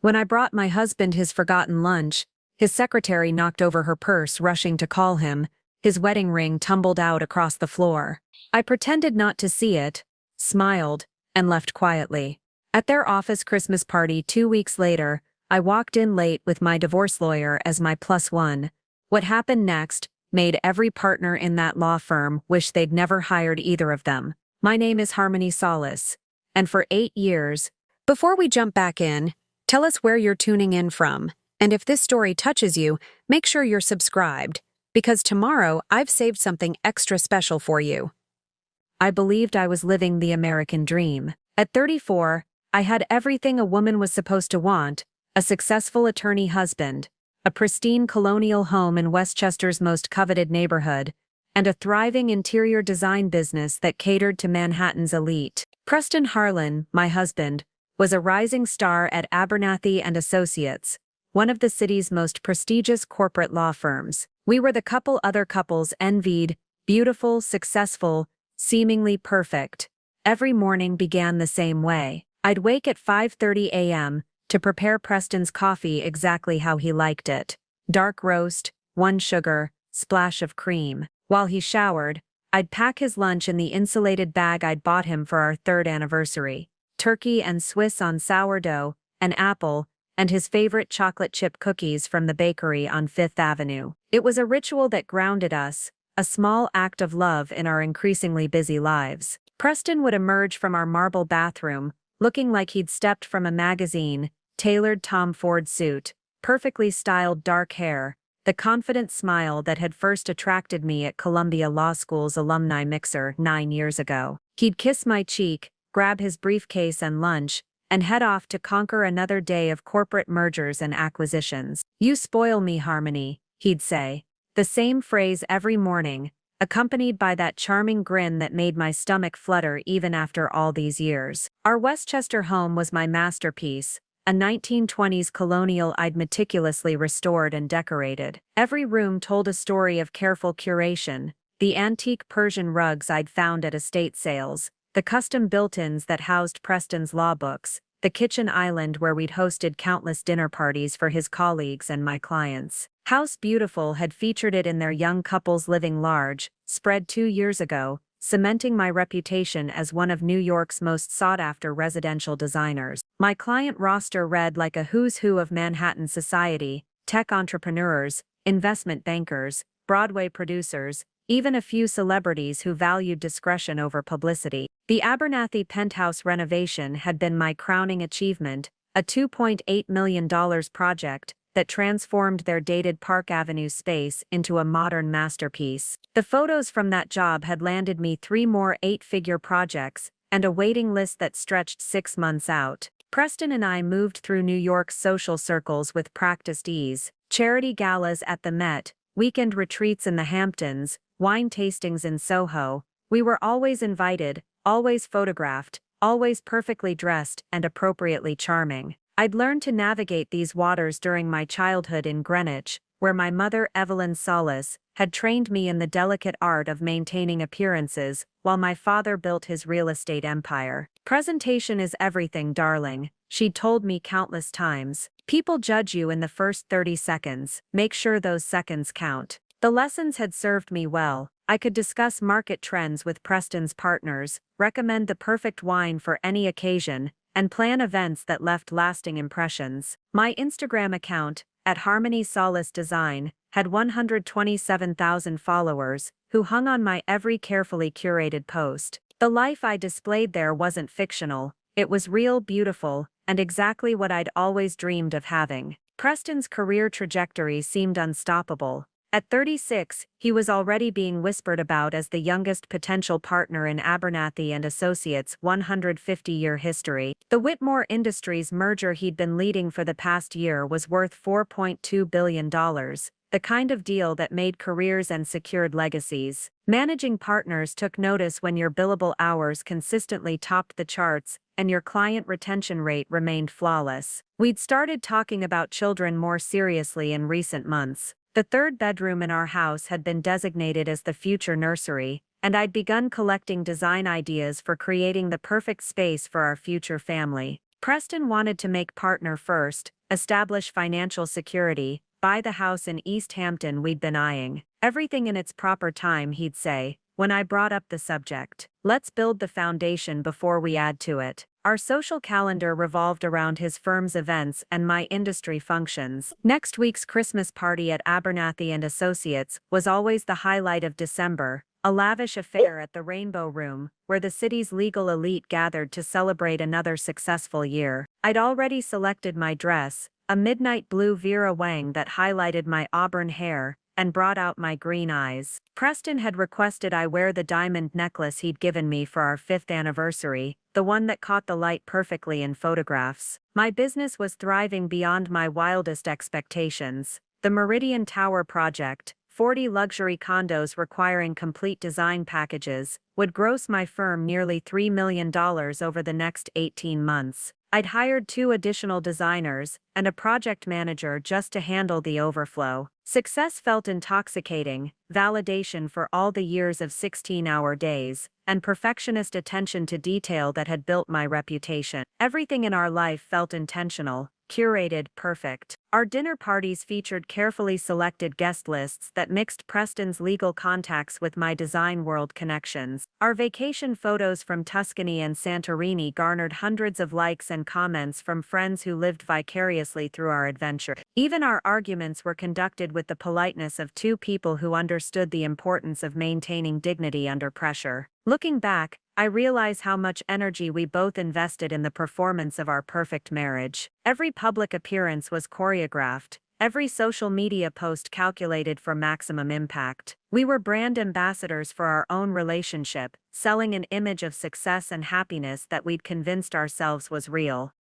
When I brought my husband his forgotten lunch, his secretary knocked over her purse, rushing to call him. His wedding ring tumbled out across the floor. I pretended not to see it, smiled, and left quietly. At their office Christmas party 2 weeks later, I walked in late with my divorce lawyer as my +1. What happened next made every partner in that law firm wish they'd never hired either of them. My name is Harmony Solis, and for 8 years. Before we jump back in, tell us where you're tuning in from, and if this story touches you, make sure you're subscribed, because tomorrow I've saved something extra special for you. I believed I was living the American dream. At 34, I had everything a woman was supposed to want: a successful attorney husband, a pristine colonial home in Westchester's most coveted neighborhood, and a thriving interior design business that catered to Manhattan's elite. Preston Harlan, my husband, was a rising star at Abernathy and Associates, one of the city's most prestigious corporate law firms. We were the couple other couples envied: beautiful, successful, seemingly perfect. Every morning began the same way. I'd wake at 5:30 a.m. to prepare Preston's coffee exactly how he liked it: dark roast, 1 sugar, splash of cream. While he showered, I'd pack his lunch in the insulated bag I'd bought him for our 3rd anniversary: turkey and Swiss on sourdough, an apple, and his favorite chocolate chip cookies from the bakery on 5th Avenue. It was a ritual that grounded us, a small act of love in our increasingly busy lives. Preston would emerge from our marble bathroom, looking like he'd stepped from a magazine: tailored Tom Ford suit, perfectly styled dark hair, the confident smile that had first attracted me at Columbia Law School's alumni mixer 9 years ago. He'd kiss my cheek, grab his briefcase and lunch, and head off to conquer another day of corporate mergers and acquisitions. "You spoil me, Harmony," he'd say. The same phrase every morning, accompanied by that charming grin that made my stomach flutter even after all these years. Our Westchester home was my masterpiece, a 1920s colonial I'd meticulously restored and decorated. Every room told a story of careful curation: the antique Persian rugs I'd found at estate sales, the custom built-ins that housed Preston's law books, the kitchen island where we'd hosted countless dinner parties for his colleagues and my clients. House Beautiful had featured it in their Young Couples Living Large spread 2 years ago, cementing my reputation as one of New York's most sought-after residential designers. My client roster read like a who's who of Manhattan society: tech entrepreneurs, investment bankers, Broadway producers, even a few celebrities who valued discretion over publicity. The Abernathy penthouse renovation had been my crowning achievement, a $2.8 million project that transformed their dated Park Avenue space into a modern masterpiece. The photos from that job had landed me 3 more 8-figure projects, and a waiting list that stretched 6 months out. Preston and I moved through New York's social circles with practiced ease: charity galas at the Met, weekend retreats in the Hamptons, wine tastings in Soho. We were always invited, always photographed, always perfectly dressed and appropriately charming. I'd learned to navigate these waters during my childhood in Greenwich, where my mother, Evelyn Solis, had trained me in the delicate art of maintaining appearances, while my father built his real estate empire. "Presentation is everything, darling," she'd told me countless times. "People judge you in the first 30 seconds. Make sure those seconds count." The lessons had served me well. I could discuss market trends with Preston's partners, recommend the perfect wine for any occasion, and plan events that left lasting impressions. My Instagram account, at Harmony Solis Design, had 127,000 followers, who hung on my every carefully curated post. The life I displayed there wasn't fictional, it was real, beautiful, and exactly what I'd always dreamed of having. Preston's career trajectory seemed unstoppable. At 36, he was already being whispered about as the youngest potential partner in Abernathy and Associates' 150-year history. The Whitmore Industries merger he'd been leading for the past year was worth $4.2 billion, the kind of deal that made careers and secured legacies. Managing partners took notice when your billable hours consistently topped the charts and your client retention rate remained flawless. We'd started talking about children more seriously in recent months. The 3rd bedroom in our house had been designated as the future nursery, and I'd begun collecting design ideas for creating the perfect space for our future family. Preston wanted to make partner first, establish financial security, buy the house in East Hampton we'd been eyeing. Everything in its proper time, he'd say, when I brought up the subject. Let's build the foundation before we add to it. Our social calendar revolved around his firm's events and my industry functions. Next week's Christmas party at Abernathy and Associates was always the highlight of December, a lavish affair at the Rainbow Room, where the city's legal elite gathered to celebrate another successful year. I'd already selected my dress, a midnight blue Vera Wang that highlighted my auburn hair and brought out my green eyes. Preston had requested I wear the diamond necklace he'd given me for our 5th anniversary, the one that caught the light perfectly in photographs. My business was thriving beyond my wildest expectations. The Meridian Tower project, 40 luxury condos requiring complete design packages, would gross my firm nearly $3 million over the next 18 months. I'd hired 2 additional designers and a project manager just to handle the overflow. Success felt intoxicating, validation for all the years of 16-hour days, and perfectionist attention to detail that had built my reputation. Everything in our life felt intentional, curated, perfect. Our dinner parties featured carefully selected guest lists that mixed Preston's legal contacts with my design world connections. Our vacation photos from Tuscany and Santorini garnered hundreds of likes and comments from friends who lived vicariously through our adventure. Even our arguments were conducted with the politeness of 2 people who understood the importance of maintaining dignity under pressure. Looking back, I realize how much energy we both invested in the performance of our perfect marriage. Every public appearance was choreographed, every social media post calculated for maximum impact. We were brand ambassadors for our own relationship, selling an image of success and happiness that we'd convinced ourselves was real.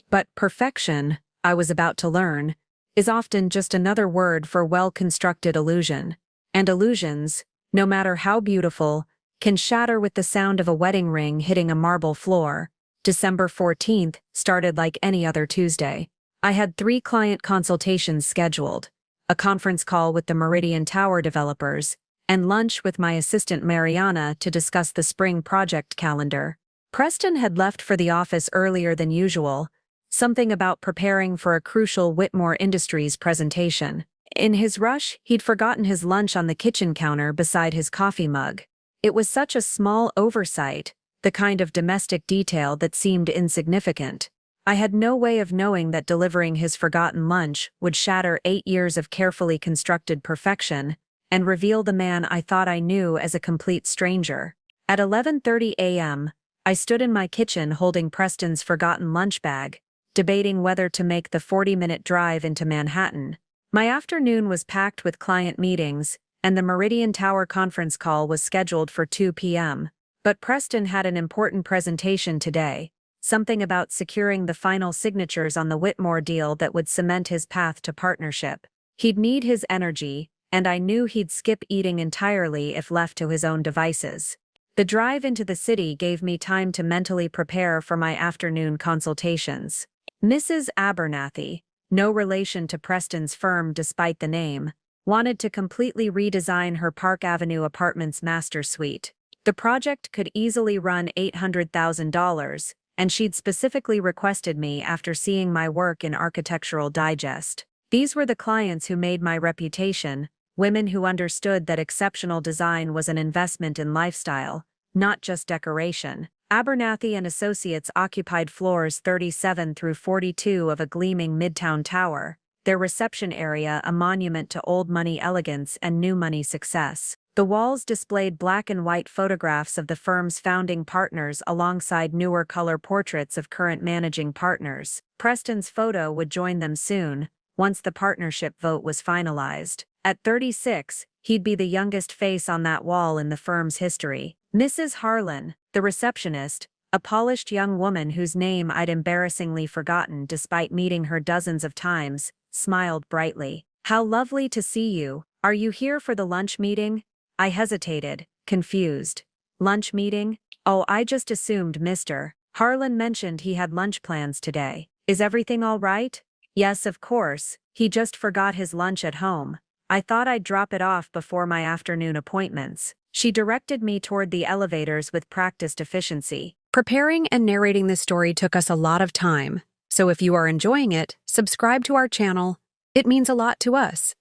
But perfection, I was about to learn, is often just another word for well-constructed illusion. And illusions, no matter how beautiful, can shatter with the sound of a wedding ring hitting a marble floor. December 14th started like any other Tuesday. I had 3 client consultations scheduled, a conference call with the Meridian Tower developers, and lunch with my assistant Mariana to discuss the spring project calendar. Preston had left for the office earlier than usual, something about preparing for a crucial Whitmore Industries presentation. In his rush, he'd forgotten his lunch on the kitchen counter beside his coffee mug. It was such a small oversight, the kind of domestic detail that seemed insignificant. I had no way of knowing that delivering his forgotten lunch would shatter 8 years of carefully constructed perfection and reveal the man I thought I knew as a complete stranger. At 11:30 a.m., I stood in my kitchen holding Preston's forgotten lunch bag, debating whether to make the 40-minute drive into Manhattan. My afternoon was packed with client meetings, and the Meridian Tower conference call was scheduled for 2 p.m. But Preston had an important presentation today, something about securing the final signatures on the Whitmore deal that would cement his path to partnership. He'd need his energy, and I knew he'd skip eating entirely if left to his own devices. The drive into the city gave me time to mentally prepare for my afternoon consultations. Mrs. Abernathy, no relation to Preston's firm despite the name, wanted to completely redesign her Park Avenue Apartments master suite. The project could easily run $800,000, and she'd specifically requested me after seeing my work in Architectural Digest. These were the clients who made my reputation, women who understood that exceptional design was an investment in lifestyle, not just decoration. Abernathy and Associates occupied floors 37 through 42 of a gleaming midtown tower, their reception area a monument to old money elegance and new money success. The walls displayed black and white photographs of the firm's founding partners alongside newer color portraits of current managing partners. Preston's photo would join them soon, once the partnership vote was finalized. At 36, he'd be the youngest face on that wall in the firm's history. Mrs. Harlan, the receptionist, a polished young woman whose name I'd embarrassingly forgotten despite meeting her dozens of times, smiled brightly. "How lovely to see you. Are you here for the lunch meeting?" I hesitated, confused. "Lunch meeting? Oh, I just assumed Mr. Harlan mentioned he had lunch plans today. Is everything all right?" "Yes, of course. He just forgot his lunch at home. I thought I'd drop it off before my afternoon appointments." She directed me toward the elevators with practiced efficiency. Preparing and narrating this story took us a lot of time, so if you are enjoying it, subscribe to our channel. It means a lot to us.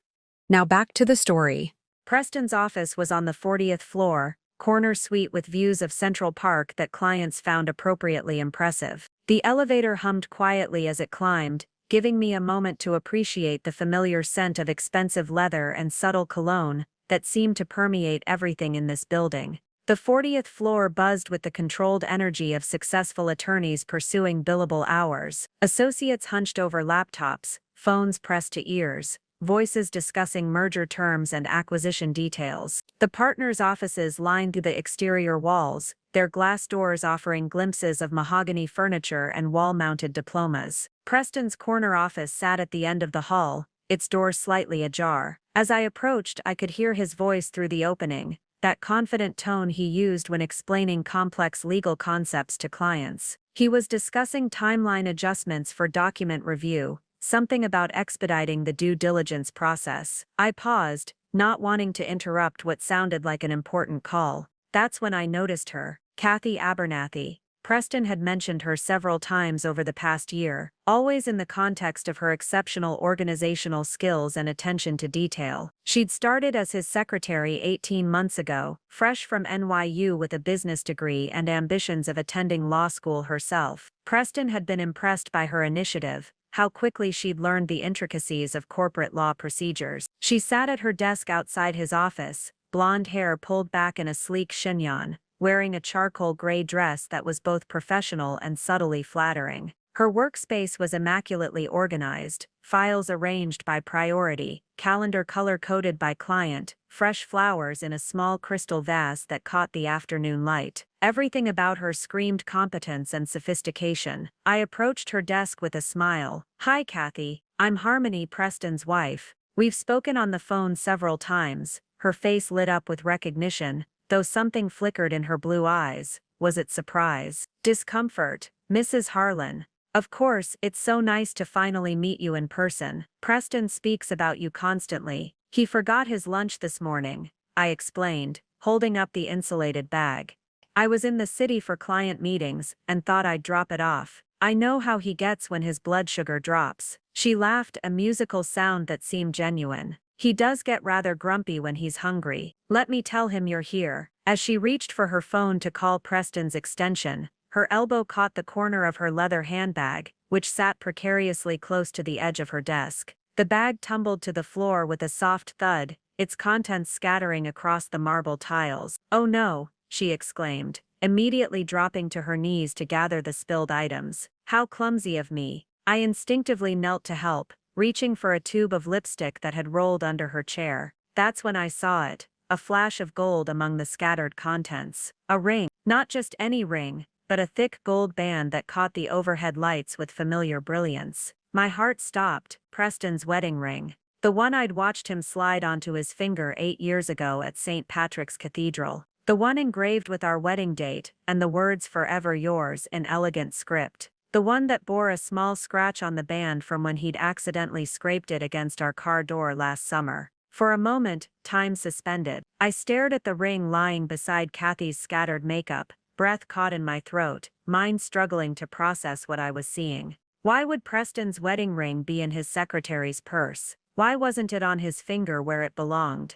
Now back to the story. Preston's office was on the 40th floor, corner suite with views of Central Park that clients found appropriately impressive. The elevator hummed quietly as it climbed, giving me a moment to appreciate the familiar scent of expensive leather and subtle cologne that seemed to permeate everything in this building. The 40th floor buzzed with the controlled energy of successful attorneys pursuing billable hours. Associates hunched over laptops, phones pressed to ears, voices discussing merger terms and acquisition details. The partners' offices lined the exterior walls, their glass doors offering glimpses of mahogany furniture and wall-mounted diplomas. Preston's corner office sat at the end of the hall, its door slightly ajar. As I approached, I could hear his voice through the opening, that confident tone he used when explaining complex legal concepts to clients. He was discussing timeline adjustments for document review, something about expediting the due diligence process. I paused, not wanting to interrupt what sounded like an important call. That's when I noticed her, Kathy Abernathy. Preston had mentioned her several times over the past year, always in the context of her exceptional organizational skills and attention to detail. She'd started as his secretary 18 months ago, fresh from NYU with a business degree and ambitions of attending law school herself. Preston had been impressed by her initiative, how quickly she'd learned the intricacies of corporate law procedures. She sat at her desk outside his office, blonde hair pulled back in a sleek chignon, wearing a charcoal gray dress that was both professional and subtly flattering. Her workspace was immaculately organized, files arranged by priority, calendar color-coded by client, fresh flowers in a small crystal vase that caught the afternoon light. Everything about her screamed competence and sophistication. I approached her desk with a smile. "Hi, Kathy. I'm Harmony, Preston's wife. We've spoken on the phone several times." Her face lit up with recognition, though something flickered in her blue eyes. Was it surprise? Discomfort? "Mrs. Harlan. Of course, it's so nice to finally meet you in person. Preston speaks about you constantly. He forgot his lunch this morning," I explained, holding up the insulated bag. "I was in the city for client meetings and thought I'd drop it off. I know how he gets when his blood sugar drops." She laughed, a musical sound that seemed genuine. "He does get rather grumpy when he's hungry. Let me tell him you're here." As she reached for her phone to call Preston's extension, her elbow caught the corner of her leather handbag, which sat precariously close to the edge of her desk. The bag tumbled to the floor with a soft thud, its contents scattering across the marble tiles. "Oh no," she exclaimed, immediately dropping to her knees to gather the spilled items. "How clumsy of me." I instinctively knelt to help, reaching for a tube of lipstick that had rolled under her chair. That's when I saw it, a flash of gold among the scattered contents. A ring, not just any ring, but a thick gold band that caught the overhead lights with familiar brilliance. My heart stopped. Preston's wedding ring. The one I'd watched him slide onto his finger 8 years ago at St. Patrick's Cathedral. The one engraved with our wedding date and the words "Forever Yours" in elegant script. The one that bore a small scratch on the band from when he'd accidentally scraped it against our car door last summer. For a moment, time suspended. I stared at the ring lying beside Kathy's scattered makeup, breath caught in my throat, mind struggling to process what I was seeing. Why would Preston's wedding ring be in his secretary's purse? Why wasn't it on his finger where it belonged?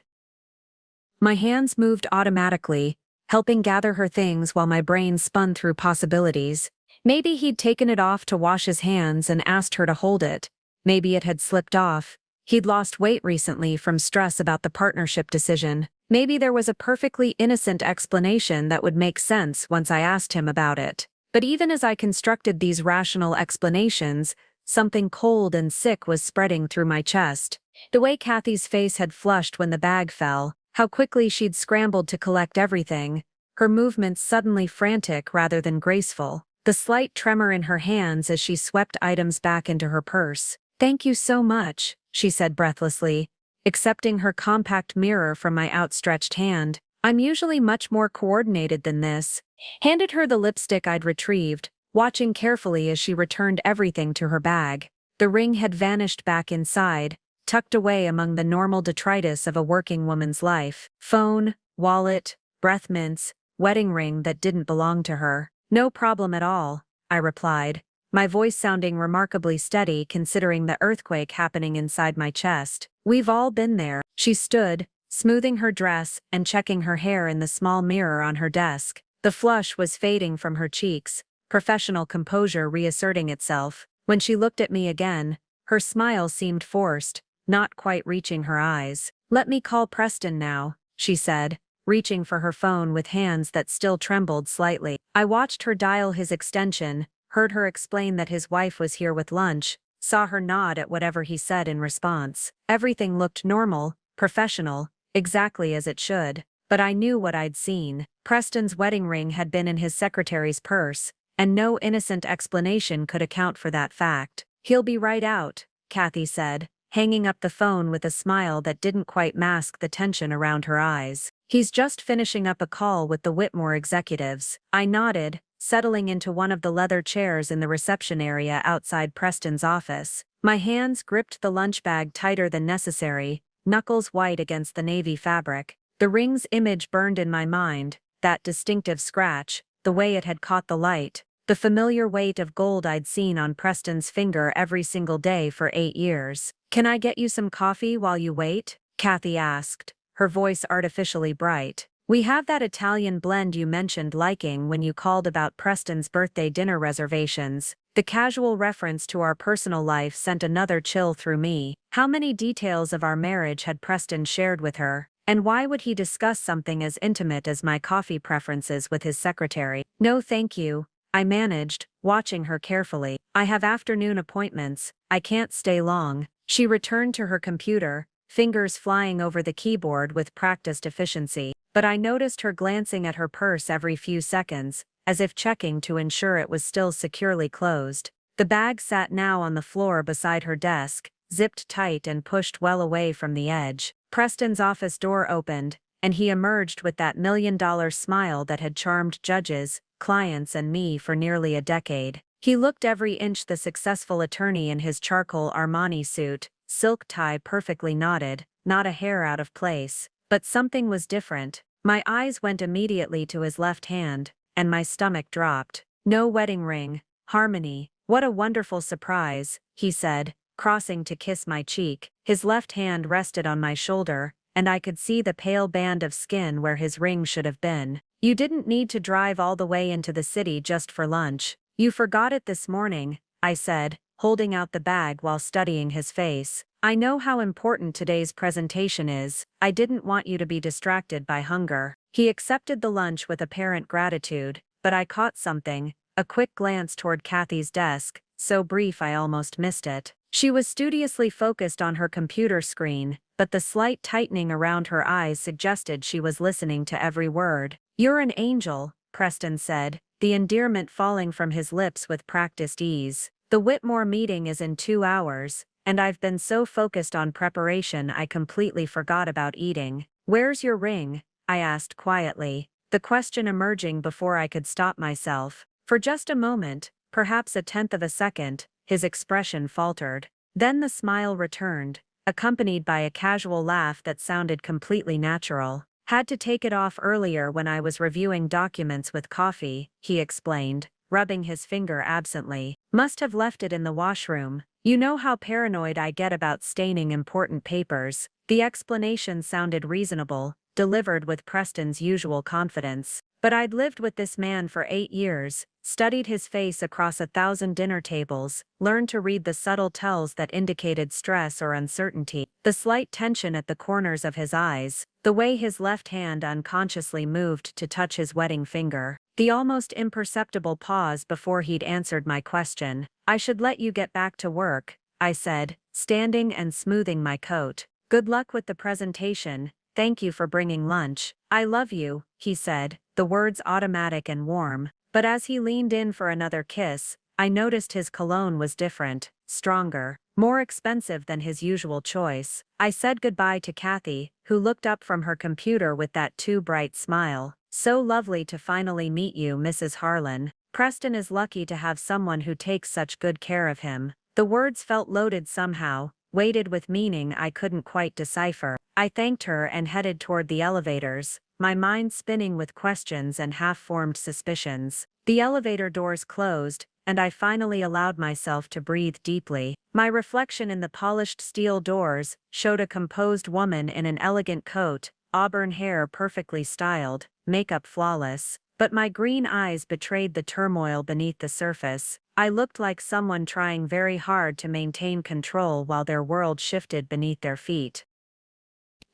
My hands moved automatically, helping gather her things while my brain spun through possibilities. Maybe he'd taken it off to wash his hands and asked her to hold it. Maybe it had slipped off. He'd lost weight recently from stress about the partnership decision. Maybe there was a perfectly innocent explanation that would make sense once I asked him about it. But even as I constructed these rational explanations, something cold and sick was spreading through my chest. The way Kathy's face had flushed when the bag fell, how quickly she'd scrambled to collect everything, her movements suddenly frantic rather than graceful. The slight tremor in her hands as she swept items back into her purse. "Thank you so much," she said breathlessly, accepting her compact mirror from my outstretched hand. "I'm usually much more coordinated than this." Handed her the lipstick I'd retrieved, watching carefully as she returned everything to her bag. The ring had vanished back inside, tucked away among the normal detritus of a working woman's life. Phone, wallet, breath mints, wedding ring that didn't belong to her. No problem at all, I replied, my voice sounding remarkably steady considering the earthquake happening inside my chest. We've all been there. She stood, smoothing her dress and checking her hair in the small mirror on her desk. The flush was fading from her cheeks, professional composure reasserting itself. When she looked at me again, her smile seemed forced, not quite reaching her eyes. Let me call Preston now, she said, reaching for her phone with hands that still trembled slightly. I watched her dial his extension, heard her explain that his wife was here with lunch, saw her nod at whatever he said in response. Everything looked normal, professional, exactly as it should. But I knew what I'd seen. Preston's wedding ring had been in his secretary's purse, and no innocent explanation could account for that fact. He'll be right out, Kathy said, hanging up the phone with a smile that didn't quite mask the tension around her eyes. He's just finishing up a call with the Whitmore executives. I nodded, settling into one of the leather chairs in the reception area outside Preston's office. My hands gripped the lunch bag tighter than necessary, knuckles white against the navy fabric. The ring's image burned in my mind, that distinctive scratch, the way it had caught the light, the familiar weight of gold I'd seen on Preston's finger every single day for 8 years. Can I get you some coffee while you wait? Kathy asked, her voice artificially bright. We have that Italian blend you mentioned liking when you called about Preston's birthday dinner reservations. The casual reference to our personal life sent another chill through me. How many details of our marriage had Preston shared with her? And why would he discuss something as intimate as my coffee preferences with his secretary? No thank you, I managed, watching her carefully. I have afternoon appointments, I can't stay long. She returned to her computer, fingers flying over the keyboard with practiced efficiency. But I noticed her glancing at her purse every few seconds, as if checking to ensure it was still securely closed. The bag sat now on the floor beside her desk, zipped tight and pushed well away from the edge. Preston's office door opened, and he emerged with that $1 million smile that had charmed judges, clients and me for nearly a decade. He looked every inch the successful attorney in his charcoal Armani suit, silk tie perfectly knotted, not a hair out of place. But something was different. My eyes went immediately to his left hand, and my stomach dropped. No wedding ring. Harmony. What a wonderful surprise, he said, crossing to kiss my cheek. His left hand rested on my shoulder, and I could see the pale band of skin where his ring should have been. You didn't need to drive all the way into the city just for lunch. You forgot it this morning, I said, holding out the bag while studying his face. I know how important today's presentation is. I didn't want you to be distracted by hunger. He accepted the lunch with apparent gratitude, but I caught something, a quick glance toward Kathy's desk, so brief I almost missed it. She was studiously focused on her computer screen, but the slight tightening around her eyes suggested she was listening to every word. You're an angel, Preston said, the endearment falling from his lips with practiced ease. The Whitmore meeting is in 2 hours. And I've been so focused on preparation I completely forgot about eating. Where's your ring? I asked quietly, the question emerging before I could stop myself. For just a moment, perhaps a tenth of a second, his expression faltered. Then the smile returned, accompanied by a casual laugh that sounded completely natural. Had to take it off earlier when I was reviewing documents with coffee, he explained, rubbing his finger absently. Must have left it in the washroom. You know how paranoid I get about staining important papers. The explanation sounded reasonable, delivered with Preston's usual confidence. But I'd lived with this man for 8 years, studied his face across 1,000 dinner tables, learned to read the subtle tells that indicated stress or uncertainty, the slight tension at the corners of his eyes, the way his left hand unconsciously moved to touch his wedding finger, the almost imperceptible pause before he'd answered my question. I should let you get back to work, I said, standing and smoothing my coat. Good luck with the presentation, thank you for bringing lunch. I love you, he said, the words automatic and warm. But as he leaned in for another kiss, I noticed his cologne was different, stronger, more expensive than his usual choice. I said goodbye to Kathy, who looked up from her computer with that too bright smile. So lovely to finally meet you, Mrs. Harlan. Preston is lucky to have someone who takes such good care of him. The words felt loaded somehow, weighted with meaning I couldn't quite decipher. I thanked her and headed toward the elevators, my mind spinning with questions and half-formed suspicions. The elevator doors closed, and I finally allowed myself to breathe deeply. My reflection in the polished steel doors showed a composed woman in an elegant coat, auburn hair perfectly styled, makeup flawless, but my green eyes betrayed the turmoil beneath the surface. I looked like someone trying very hard to maintain control while their world shifted beneath their feet.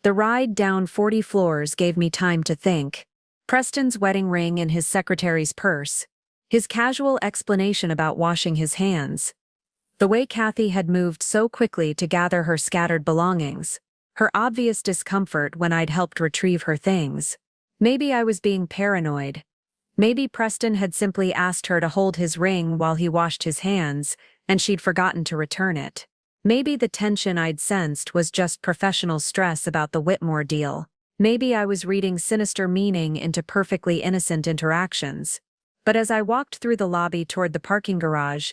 The ride down 40 floors gave me time to think. Preston's wedding ring in his secretary's purse, his casual explanation about washing his hands, the way Kathy had moved so quickly to gather her scattered belongings, her obvious discomfort when I'd helped retrieve her things. Maybe I was being paranoid. Maybe Preston had simply asked her to hold his ring while he washed his hands, and she'd forgotten to return it. Maybe the tension I'd sensed was just professional stress about the Whitmore deal. Maybe I was reading sinister meaning into perfectly innocent interactions. But as I walked through the lobby toward the parking garage,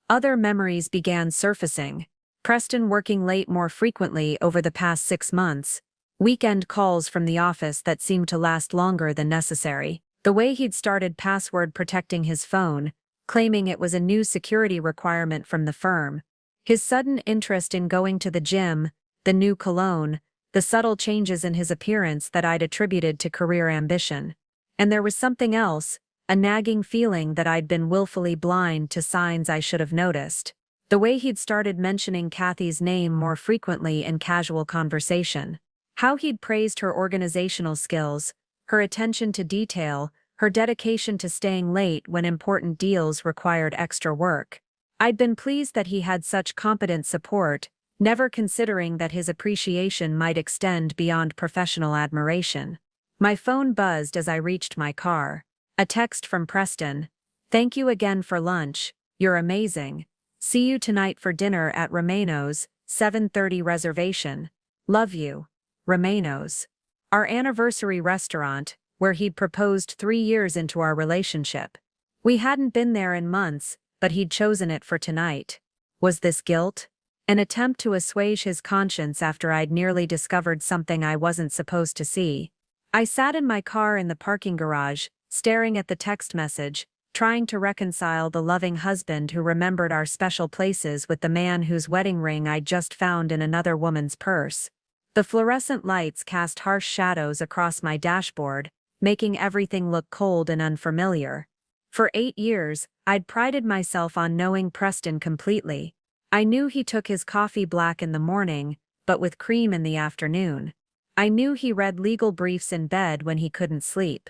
other memories began surfacing. Preston working late more frequently over the past 6 months, weekend calls from the office that seemed to last longer than necessary, the way he'd started password protecting his phone, claiming it was a new security requirement from the firm, his sudden interest in going to the gym, the new cologne, the subtle changes in his appearance that I'd attributed to career ambition. And there was something else, a nagging feeling that I'd been willfully blind to signs I should have noticed. The way he'd started mentioning Kathy's name more frequently in casual conversation. How he'd praised her organizational skills, her attention to detail, her dedication to staying late when important deals required extra work. I'd been pleased that he had such competent support, never considering that his appreciation might extend beyond professional admiration. My phone buzzed as I reached my car. A text from Preston. "Thank you again for lunch, you're amazing. See you tonight for dinner at Romano's, 7:30 reservation. Love you. Romano's." Our anniversary restaurant, where he'd proposed 3 years into our relationship. We hadn't been there in months, but he'd chosen it for tonight. Was this guilt? An attempt to assuage his conscience after I'd nearly discovered something I wasn't supposed to see. I sat in my car in the parking garage, staring at the text message, trying to reconcile the loving husband who remembered our special places with the man whose wedding ring I'd just found in another woman's purse. The fluorescent lights cast harsh shadows across my dashboard, making everything look cold and unfamiliar. For 8 years, I'd prided myself on knowing Preston completely. I knew he took his coffee black in the morning, but with cream in the afternoon. I knew he read legal briefs in bed when he couldn't sleep.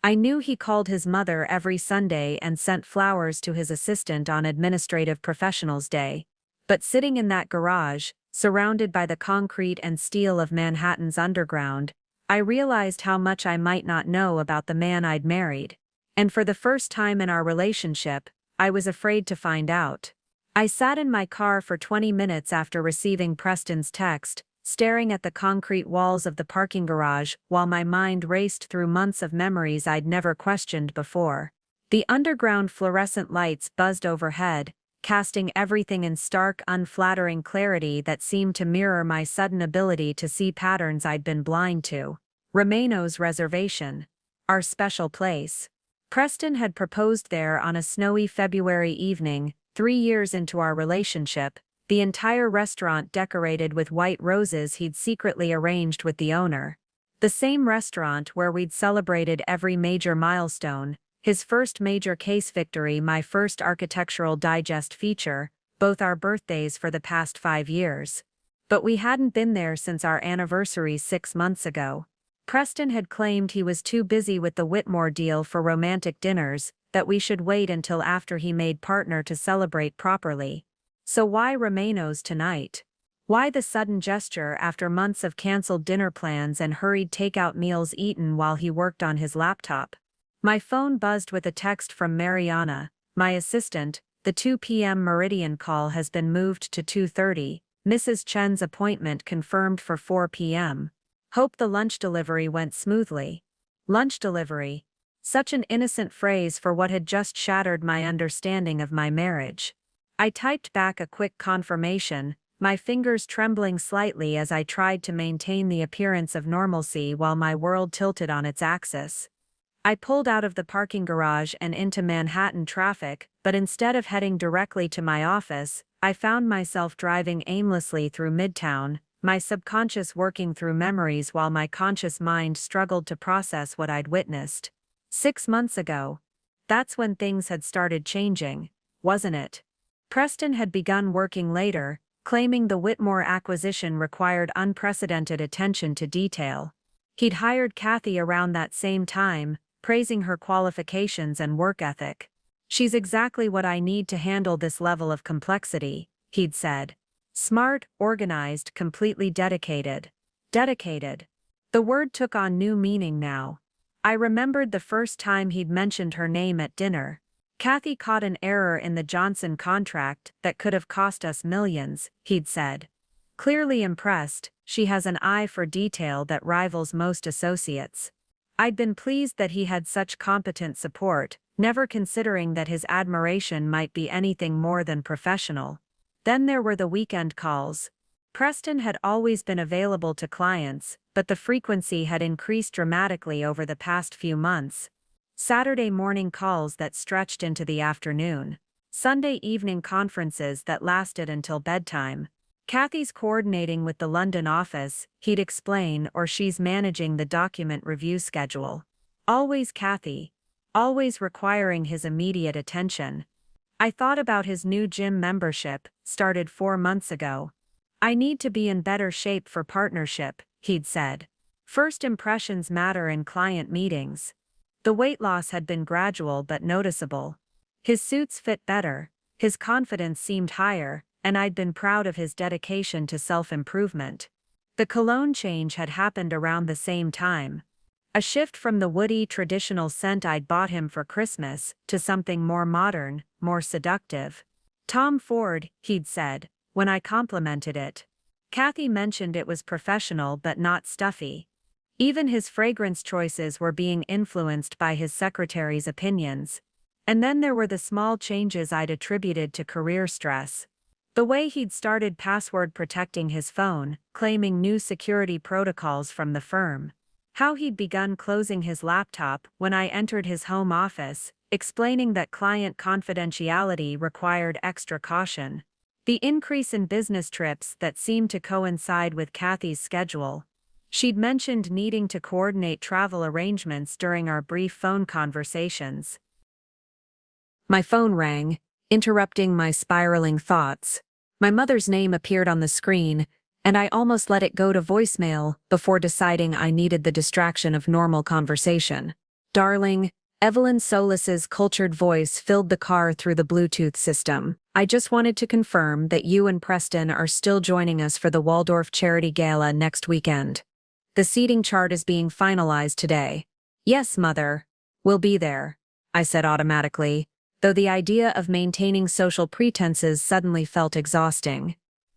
I knew he called his mother every Sunday and sent flowers to his assistant on Administrative Professionals Day. But sitting in that garage, surrounded by the concrete and steel of Manhattan's underground, I realized how much I might not know about the man I'd married. And for the first time in our relationship, I was afraid to find out. I sat in my car for 20 minutes after receiving Preston's text, staring at the concrete walls of the parking garage while my mind raced through months of memories I'd never questioned before. The underground fluorescent lights buzzed overhead, casting everything in stark, unflattering clarity that seemed to mirror my sudden ability to see patterns I'd been blind to. Romano's reservation. Our special place. Preston had proposed there on a snowy February evening, 3 years into our relationship, the entire restaurant decorated with white roses he'd secretly arranged with the owner. The same restaurant where we'd celebrated every major milestone, his first major case victory, my first Architectural Digest feature, both our birthdays for the past 5 years. But we hadn't been there since our anniversary 6 months ago. Preston had claimed he was too busy with the Whitmore deal for romantic dinners, that we should wait until after he made partner to celebrate properly. So why Romano's tonight? Why the sudden gesture after months of canceled dinner plans and hurried takeout meals eaten while he worked on his laptop? My phone buzzed with a text from Mariana, my assistant. The 2 p.m. Meridian call has been moved to 2:30, Mrs. Chen's appointment confirmed for 4 p.m. Hope the lunch delivery went smoothly. Lunch delivery. Such an innocent phrase for what had just shattered my understanding of my marriage. I typed back a quick confirmation, my fingers trembling slightly as I tried to maintain the appearance of normalcy while my world tilted on its axis. I pulled out of the parking garage and into Manhattan traffic, but instead of heading directly to my office, I found myself driving aimlessly through Midtown, my subconscious working through memories while my conscious mind struggled to process what I'd witnessed. 6 months ago. That's when things had started changing, wasn't it? Preston had begun working later, claiming the Whitmore acquisition required unprecedented attention to detail. He'd hired Kathy around that same time, praising her qualifications and work ethic. "She's exactly what I need to handle this level of complexity," he'd said. "Smart, organized, completely dedicated." Dedicated. The word took on new meaning now. I remembered the first time he'd mentioned her name at dinner. "Kathy caught an error in the Johnson contract that could have cost us millions," he'd said. Clearly impressed, "She has an eye for detail that rivals most associates." I'd been pleased that he had such competent support, never considering that his admiration might be anything more than professional. Then there were the weekend calls. Preston had always been available to clients, but the frequency had increased dramatically over the past few months. Saturday morning calls that stretched into the afternoon. Sunday evening conferences that lasted until bedtime. "Kathy's coordinating with the London office," he'd explain, "or she's managing the document review schedule." Always Kathy. Always requiring his immediate attention. I thought about his new gym membership, started 4 months ago. "I need to be in better shape for partnership," he'd said. "First impressions matter in client meetings." The weight loss had been gradual but noticeable. His suits fit better, his confidence seemed higher, and I'd been proud of his dedication to self-improvement. The cologne change had happened around the same time. A shift from the woody traditional scent I'd bought him for Christmas to something more modern, more seductive. "Tom Ford," he'd said, when I complimented it. Kathy mentioned it was professional but not stuffy. Even his fragrance choices were being influenced by his secretary's opinions. And then there were the small changes I'd attributed to career stress. The way he'd started password protecting his phone, claiming new security protocols from the firm. How he'd begun closing his laptop when I entered his home office, explaining that client confidentiality required extra caution. The increase in business trips that seemed to coincide with Kathy's schedule. She'd mentioned needing to coordinate travel arrangements during our brief phone conversations. My phone rang, interrupting my spiraling thoughts. My mother's name appeared on the screen, and I almost let it go to voicemail before deciding I needed the distraction of normal conversation. "Darling," Evelyn Solis's cultured voice filled the car through the Bluetooth system. "I just wanted to confirm that you and Preston are still joining us for the Waldorf Charity Gala next weekend. The seating chart is being finalized today." "Yes, Mother. We'll be there," I said automatically, though the idea of maintaining social pretenses suddenly felt exhausting.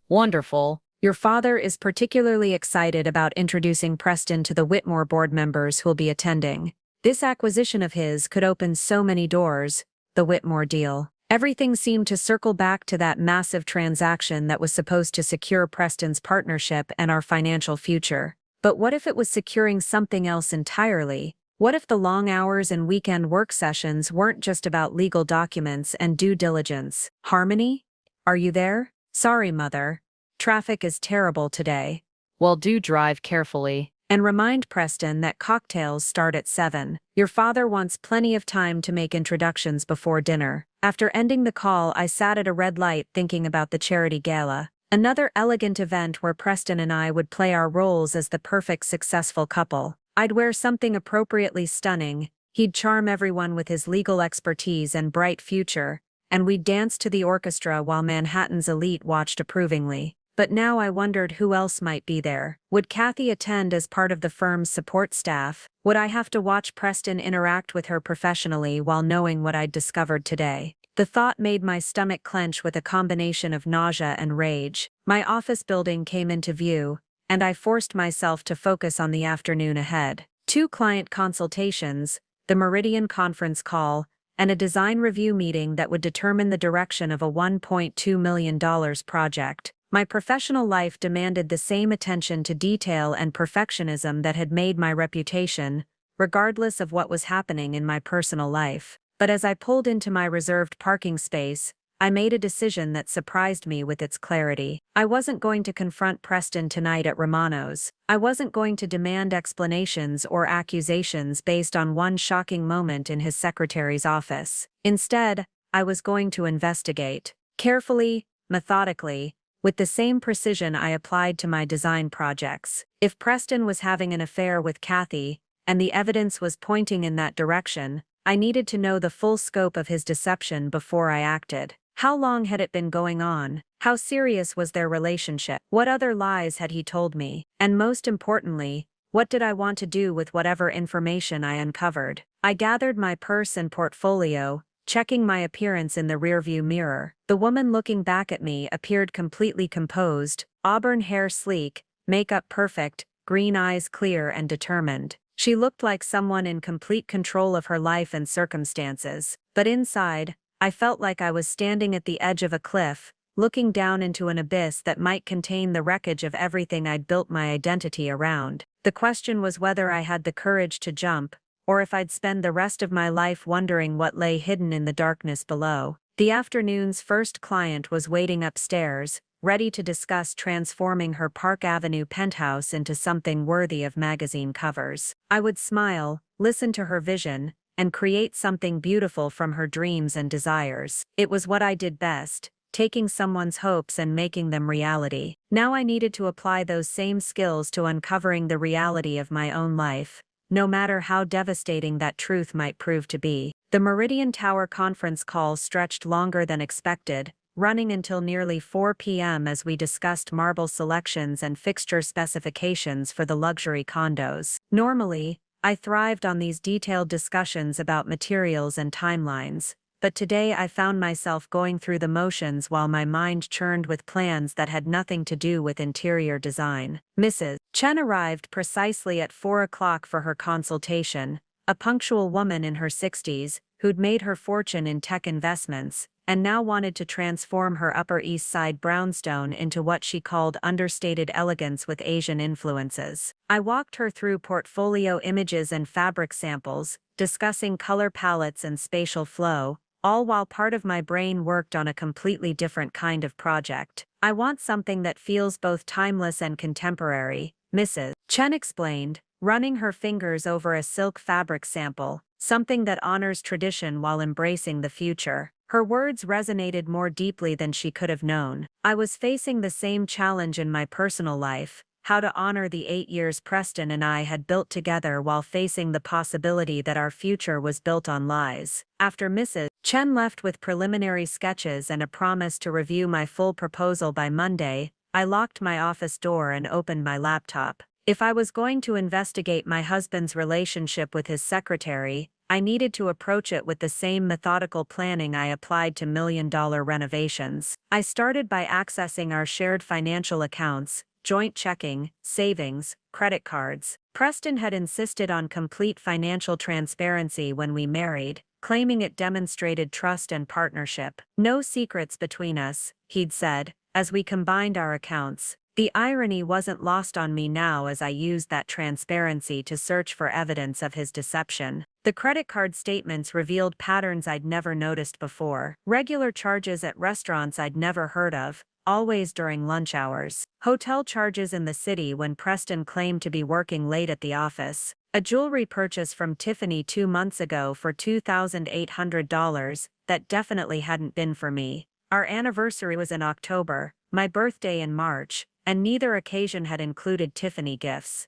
"Wonderful. Your father is particularly excited about introducing Preston to the Whitmore board members who'll be attending. This acquisition of his could open so many doors." The Whitmore deal. Everything seemed to circle back to that massive transaction that was supposed to secure Preston's partnership and our financial future. But what if it was securing something else entirely? What if the long hours and weekend work sessions weren't just about legal documents and due diligence? "Harmony? Are you there? Sorry, Mother. Traffic is terrible today." "Well, do drive carefully. And remind Preston that cocktails start at 7. Your father wants plenty of time to make introductions before dinner." After ending the call, I sat at a red light thinking about the charity gala. Another elegant event where Preston and I would play our roles as the perfect successful couple. I'd wear something appropriately stunning, he'd charm everyone with his legal expertise and bright future, and we'd dance to the orchestra while Manhattan's elite watched approvingly. But now I wondered who else might be there. Would Kathy attend as part of the firm's support staff? Would I have to watch Preston interact with her professionally while knowing what I'd discovered today? The thought made my stomach clench with a combination of nausea and rage. My office building came into view, and I forced myself to focus on the afternoon ahead. 2 client consultations, the Meridian conference call, and a design review meeting that would determine the direction of a $1.2 million project. My professional life demanded the same attention to detail and perfectionism that had made my reputation, regardless of what was happening in my personal life. But as I pulled into my reserved parking space, I made a decision that surprised me with its clarity. I wasn't going to confront Preston tonight at Romano's. I wasn't going to demand explanations or accusations based on one shocking moment in his secretary's office. Instead, I was going to investigate. Carefully, methodically, with the same precision I applied to my design projects. If Preston was having an affair with Kathy, and the evidence was pointing in that direction, I needed to know the full scope of his deception before I acted. How long had it been going on? How serious was their relationship? What other lies had he told me? And most importantly, what did I want to do with whatever information I uncovered? I gathered my purse and portfolio, checking my appearance in the rearview mirror. The woman looking back at me appeared completely composed, auburn hair sleek, makeup perfect, green eyes clear and determined. She looked like someone in complete control of her life and circumstances. But inside, I felt like I was standing at the edge of a cliff, looking down into an abyss that might contain the wreckage of everything I'd built my identity around. The question was whether I had the courage to jump, or if I'd spend the rest of my life wondering what lay hidden in the darkness below. The afternoon's first client was waiting upstairs, ready to discuss transforming her Park Avenue penthouse into something worthy of magazine covers. I would smile, listen to her vision, and create something beautiful from her dreams and desires. It was what I did best, taking someone's hopes and making them reality. Now I needed to apply those same skills to uncovering the reality of my own life, no matter how devastating that truth might prove to be. The Meridian Tower conference call stretched longer than expected, running until nearly 4 p.m. as we discussed marble selections and fixture specifications for the luxury condos. Normally, I thrived on these detailed discussions about materials and timelines, but today I found myself going through the motions while my mind churned with plans that had nothing to do with interior design. Mrs. Chen arrived precisely at 4 o'clock for her consultation, a punctual woman in her 60s, who'd made her fortune in tech investments, and now wanted to transform her Upper East Side brownstone into what she called understated elegance with Asian influences. I walked her through portfolio images and fabric samples, discussing color palettes and spatial flow, all while part of my brain worked on a completely different kind of project. I want something that feels both timeless and contemporary, Mrs. Chen explained, running her fingers over a silk fabric sample, something that honors tradition while embracing the future. Her words resonated more deeply than she could have known. I was facing the same challenge in my personal life, how to honor the 8 years Preston and I had built together while facing the possibility that our future was built on lies. After Mrs. Chen left with preliminary sketches and a promise to review my full proposal by Monday, I locked my office door and opened my laptop. If I was going to investigate my husband's relationship with his secretary, I needed to approach it with the same methodical planning I applied to million-dollar renovations. I started by accessing our shared financial accounts, joint checking, savings, credit cards. Preston had insisted on complete financial transparency when we married, claiming it demonstrated trust and partnership. No secrets between us, he'd said, as we combined our accounts. The irony wasn't lost on me now as I used that transparency to search for evidence of his deception. The credit card statements revealed patterns I'd never noticed before. Regular charges at restaurants I'd never heard of, always during lunch hours. Hotel charges in the city when Preston claimed to be working late at the office. A jewelry purchase from Tiffany 2 months ago for $2,800 that definitely hadn't been for me. Our anniversary was in October, my birthday in March, and neither occasion had included Tiffany gifts.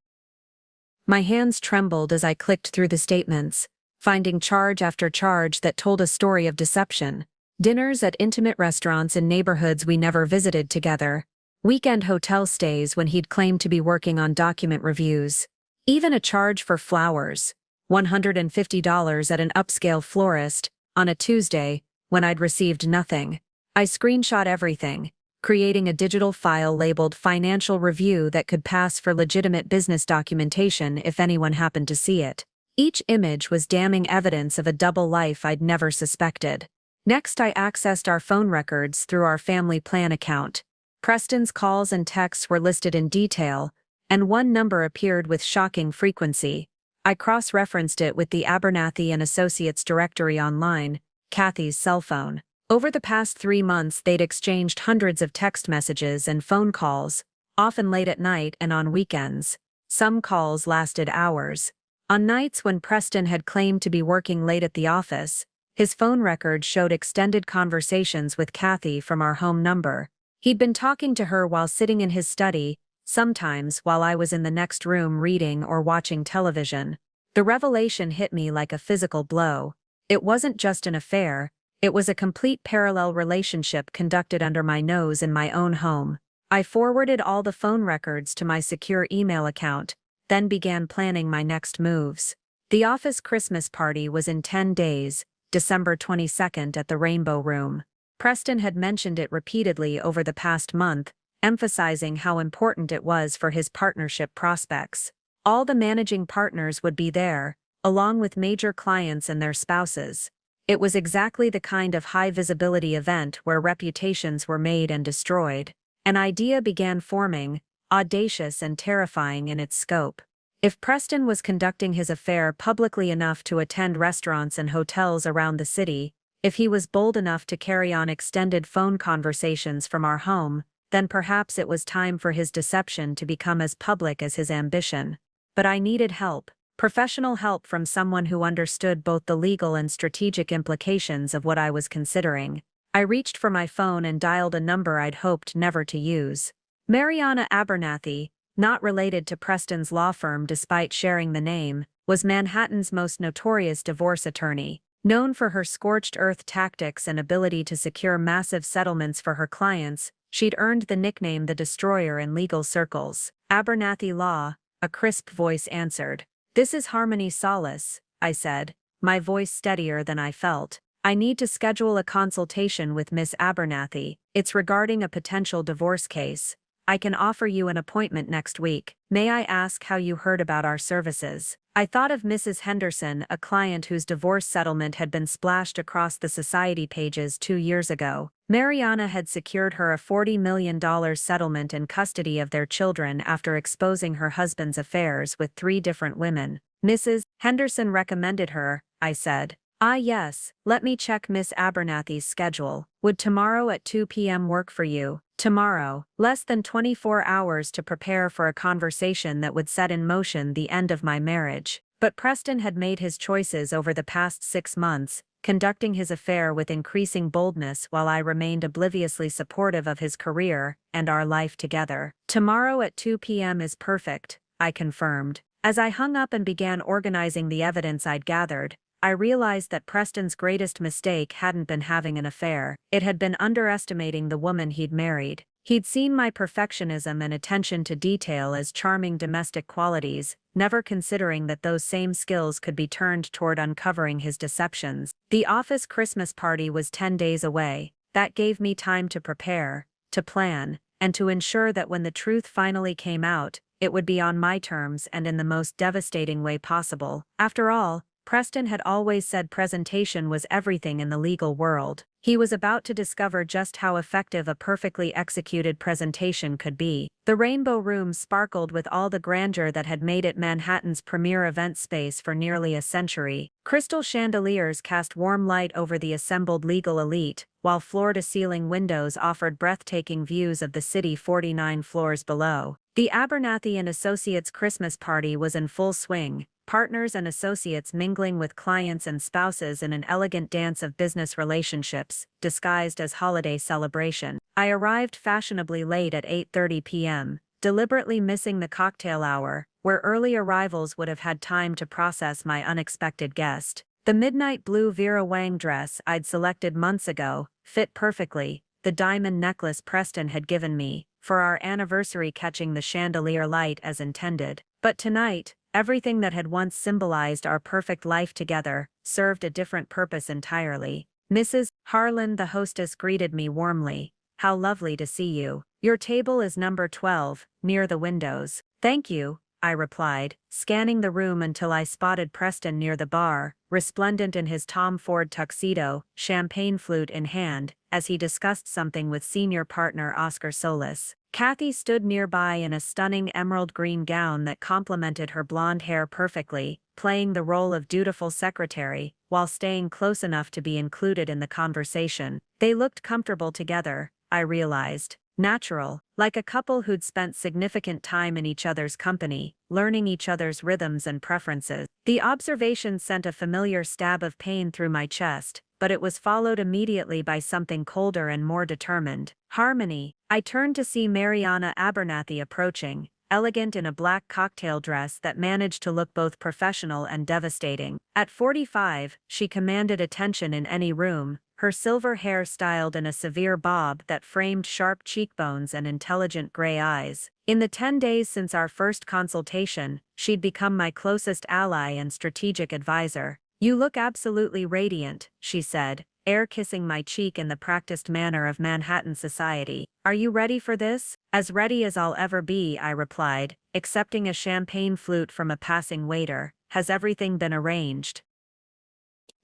My hands trembled as I clicked through the statements, finding charge after charge that told a story of deception. Dinners at intimate restaurants in neighborhoods we never visited together, weekend hotel stays when he'd claimed to be working on document reviews, even a charge for flowers, $150 at an upscale florist, on a Tuesday, when I'd received nothing. I screenshot everything, creating a digital file labeled financial review that could pass for legitimate business documentation if anyone happened to see it. Each image was damning evidence of a double life I'd never suspected. Next, I accessed our phone records through our family plan account. Preston's calls and texts were listed in detail, and one number appeared with shocking frequency. I cross-referenced it with the Abernathy and Associates directory online, Kathy's cell phone. Over the past 3 months they'd exchanged hundreds of text messages and phone calls, often late at night and on weekends. Some calls lasted hours. On nights when Preston had claimed to be working late at the office, his phone record showed extended conversations with Kathy from our home number. He'd been talking to her while sitting in his study, sometimes while I was in the next room reading or watching television. The revelation hit me like a physical blow. It wasn't just an affair, it was a complete parallel relationship conducted under my nose in my own home. I forwarded all the phone records to my secure email account, then began planning my next moves. The office Christmas party was in 10 days, December 22nd at the Rainbow Room. Preston had mentioned it repeatedly over the past month, emphasizing how important it was for his partnership prospects. All the managing partners would be there, along with major clients and their spouses. It was exactly the kind of high-visibility event where reputations were made and destroyed. An idea began forming, audacious and terrifying in its scope. If Preston was conducting his affair publicly enough to attend restaurants and hotels around the city, if he was bold enough to carry on extended phone conversations from our home, then perhaps it was time for his deception to become as public as his ambition. But I needed help, professional help from someone who understood both the legal and strategic implications of what I was considering. I reached for my phone and dialed a number I'd hoped never to use. Mariana Abernathy, not related to Preston's law firm despite sharing the name, was Manhattan's most notorious divorce attorney. Known for her scorched-earth tactics and ability to secure massive settlements for her clients, she'd earned the nickname the Destroyer in legal circles. Abernathy Law, a crisp voice answered. "This is Harmony Solace," I said, my voice steadier than I felt. "I need to schedule a consultation with Miss Abernathy. It's regarding a potential divorce case. I can offer you an appointment next week. May I ask how you heard about our services?" I thought of Mrs. Henderson, a client whose divorce settlement had been splashed across the society pages 2 years ago. Mariana had secured her a $40 million settlement and custody of their children after exposing her husband's affairs with 3 different women. "Mrs. Henderson recommended her," I said. "Ah yes, let me check Miss Abernathy's schedule. Would tomorrow at 2 p.m. work for you?" Tomorrow, less than 24 hours to prepare for a conversation that would set in motion the end of my marriage. But Preston had made his choices over the past 6 months, conducting his affair with increasing boldness while I remained obliviously supportive of his career and our life together. "Tomorrow at 2 p.m. is perfect," I confirmed. As I hung up and began organizing the evidence I'd gathered, I realized that Preston's greatest mistake hadn't been having an affair. It had been underestimating the woman he'd married. He'd seen my perfectionism and attention to detail as charming domestic qualities, never considering that those same skills could be turned toward uncovering his deceptions. The office Christmas party was 10 days away. That gave me time to prepare, to plan, and to ensure that when the truth finally came out, it would be on my terms and in the most devastating way possible. After all, Preston had always said presentation was everything in the legal world. He was about to discover just how effective a perfectly executed presentation could be. The Rainbow Room sparkled with all the grandeur that had made it Manhattan's premier event space for nearly a century. Crystal chandeliers cast warm light over the assembled legal elite, while floor-to-ceiling windows offered breathtaking views of the city 49 floors below. The Abernathy and Associates Christmas party was in full swing, partners and associates mingling with clients and spouses in an elegant dance of business relationships, disguised as holiday celebration. I arrived fashionably late at 8:30 p.m., deliberately missing the cocktail hour, where early arrivals would have had time to process my unexpected guest. The midnight blue Vera Wang dress I'd selected months ago fit perfectly, the diamond necklace Preston had given me, for our anniversary catching the chandelier light as intended. But tonight, everything that had once symbolized our perfect life together served a different purpose entirely. Mrs. Harlan, the hostess, greeted me warmly. "How lovely to see you. Your table is number 12, near the windows." "Thank you," I replied, scanning the room until I spotted Preston near the bar, resplendent in his Tom Ford tuxedo, champagne flute in hand, as he discussed something with senior partner Oscar Solis. Kathy stood nearby in a stunning emerald green gown that complemented her blonde hair perfectly, playing the role of dutiful secretary, while staying close enough to be included in the conversation. They looked comfortable together, I realized. Natural, like a couple who'd spent significant time in each other's company, learning each other's rhythms and preferences. The observation sent a familiar stab of pain through my chest, but it was followed immediately by something colder and more determined. Harmony. I turned to see Mariana Abernathy approaching, elegant in a black cocktail dress that managed to look both professional and devastating. At 45, she commanded attention in any room, her silver hair styled in a severe bob that framed sharp cheekbones and intelligent gray eyes. In the 10 days since our first consultation, she'd become my closest ally and strategic advisor. "You look absolutely radiant," she said, air-kissing my cheek in the practiced manner of Manhattan society. "Are you ready for this?" "As ready as I'll ever be," I replied, accepting a champagne flute from a passing waiter. "Has everything been arranged?"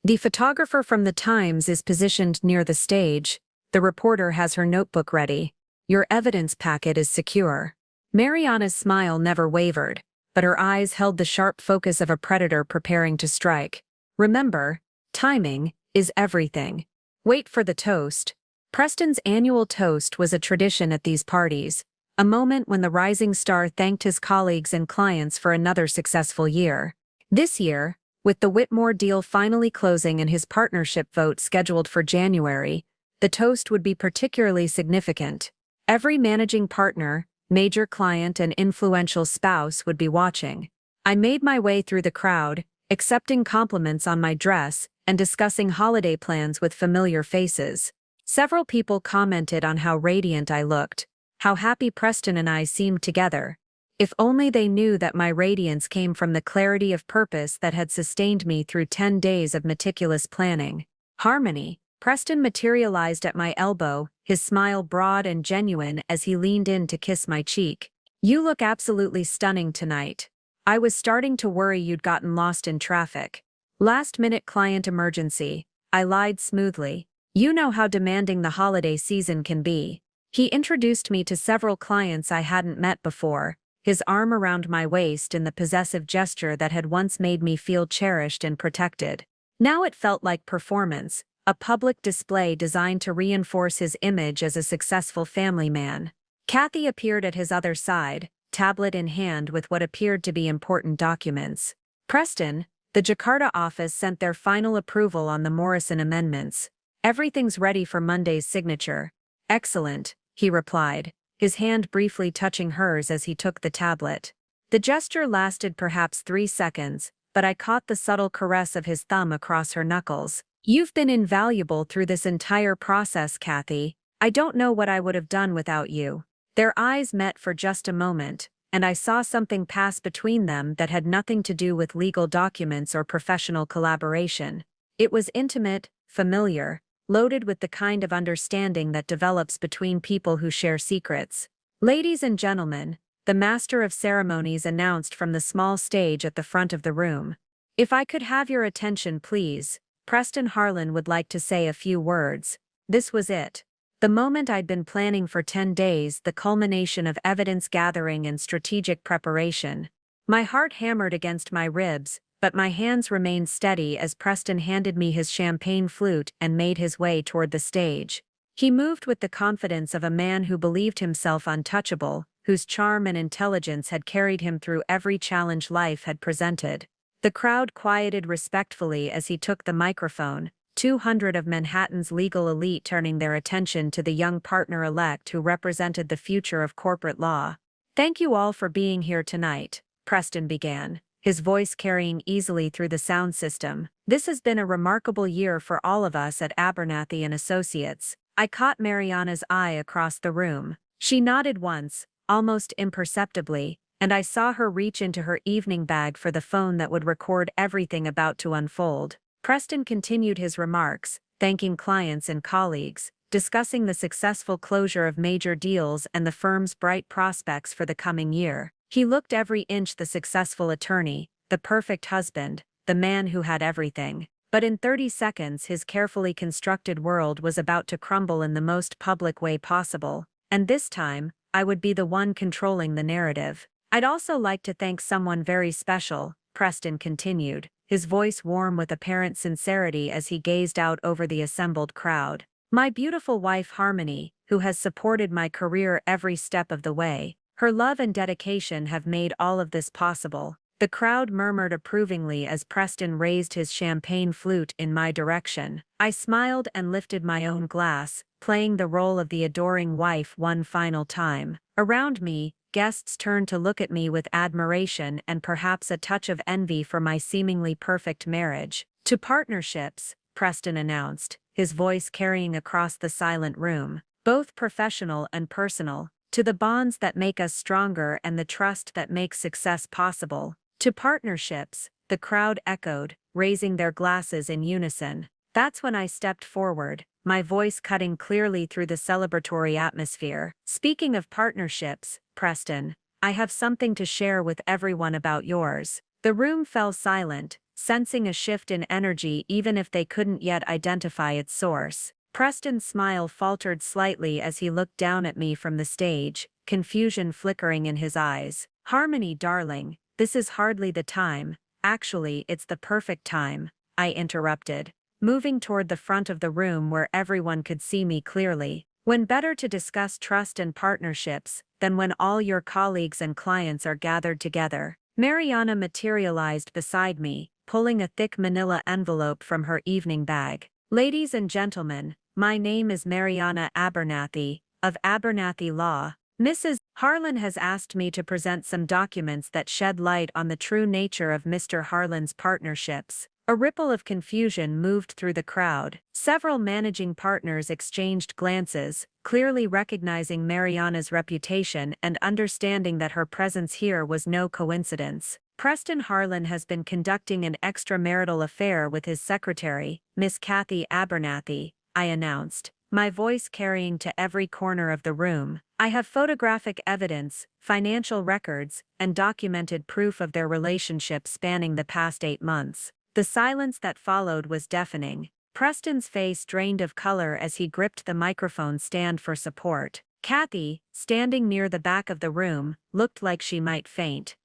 The photographer from the Times is positioned near the stage. The reporter has her notebook ready. Your evidence packet is secure. Mariana's smile never wavered, but her eyes held the sharp focus of a predator preparing to strike. Remember, timing is everything. Wait for the toast. Preston's annual toast was a tradition at these parties, a moment when the rising star thanked his colleagues and clients for another successful year. This year, with the Whitmore deal finally closing and his partnership vote scheduled for January, the toast would be particularly significant. Every managing partner, major client and influential spouse would be watching. I made my way through the crowd, accepting compliments on my dress and discussing holiday plans with familiar faces. Several people commented on how radiant I looked, how happy Preston and I seemed together. If only they knew that my radiance came from the clarity of purpose that had sustained me through 10 days of meticulous planning. Harmony. Preston materialized at my elbow, his smile broad and genuine as he leaned in to kiss my cheek. "You look absolutely stunning tonight. I was starting to worry you'd gotten lost in traffic." "Last-minute client emergency," I lied smoothly. "You know how demanding the holiday season can be." He introduced me to several clients I hadn't met before, his arm around my waist in the possessive gesture that had once made me feel cherished and protected. Now it felt like performance, a public display designed to reinforce his image as a successful family man. Kathy appeared at his other side, tablet in hand with what appeared to be important documents. "Preston, the Jakarta office sent their final approval on the Morrison amendments. Everything's ready for Monday's signature." "Excellent," he replied, his hand briefly touching hers as he took the tablet. The gesture lasted perhaps 3 seconds, but I caught the subtle caress of his thumb across her knuckles. "You've been invaluable through this entire process, Kathy. I don't know what I would have done without you." Their eyes met for just a moment, and I saw something pass between them that had nothing to do with legal documents or professional collaboration. It was intimate, familiar, loaded with the kind of understanding that develops between people who share secrets. "Ladies and gentlemen," the master of ceremonies announced from the small stage at the front of the room. "If I could have your attention, please. Preston Harlan would like to say a few words." This was it. The moment I'd been planning for 10 days, the culmination of evidence gathering and strategic preparation. My heart hammered against my ribs, but my hands remained steady as Preston handed me his champagne flute and made his way toward the stage. He moved with the confidence of a man who believed himself untouchable, whose charm and intelligence had carried him through every challenge life had presented. The crowd quieted respectfully as he took the microphone, 200 of Manhattan's legal elite turning their attention to the young partner-elect who represented the future of corporate law. "Thank you all for being here tonight," Preston began, his voice carrying easily through the sound system. "This has been a remarkable year for all of us at Abernathy and Associates." I caught Mariana's eye across the room. She nodded once, almost imperceptibly, and I saw her reach into her evening bag for the phone that would record everything about to unfold. Preston continued his remarks, thanking clients and colleagues, discussing the successful closure of major deals and the firm's bright prospects for the coming year. He looked every inch the successful attorney, the perfect husband, the man who had everything. But in 30 seconds his carefully constructed world was about to crumble in the most public way possible. And this time, I would be the one controlling the narrative. I'd also like to thank someone very special, Preston continued, his voice warm with apparent sincerity as he gazed out over the assembled crowd. My beautiful wife Harmony, who has supported my career every step of the way. Her love and dedication have made all of this possible. The crowd murmured approvingly as Preston raised his champagne flute in my direction. I smiled and lifted my own glass, playing the role of the adoring wife one final time. Around me, guests turned to look at me with admiration and perhaps a touch of envy for my seemingly perfect marriage. To partnerships, Preston announced, his voice carrying across the silent room, both professional and personal, to the bonds that make us stronger and the trust that makes success possible. To partnerships, the crowd echoed, raising their glasses in unison. That's when I stepped forward, my voice cutting clearly through the celebratory atmosphere. Speaking of partnerships, Preston, I have something to share with everyone about yours. The room fell silent, sensing a shift in energy even if they couldn't yet identify its source. Preston's smile faltered slightly as he looked down at me from the stage, confusion flickering in his eyes. Harmony, darling, this is hardly the time. Actually, it's the perfect time, I interrupted, moving toward the front of the room where everyone could see me clearly. When better to discuss trust and partnerships than when all your colleagues and clients are gathered together. Mariana materialized beside me, pulling a thick manila envelope from her evening bag. Ladies and gentlemen, my name is Mariana Abernathy, of Abernathy Law. Mrs. Harlan has asked me to present some documents that shed light on the true nature of Mr. Harlan's partnerships. A ripple of confusion moved through the crowd. Several managing partners exchanged glances, clearly recognizing Mariana's reputation and understanding that her presence here was no coincidence. Preston Harlan has been conducting an extramarital affair with his secretary, Miss Kathy Abernathy, I announced, my voice carrying to every corner of the room. I have photographic evidence, financial records, and documented proof of their relationship spanning the past 8 months. The silence that followed was deafening. Preston's face drained of color as he gripped the microphone stand for support. Kathy, standing near the back of the room, looked like she might faint.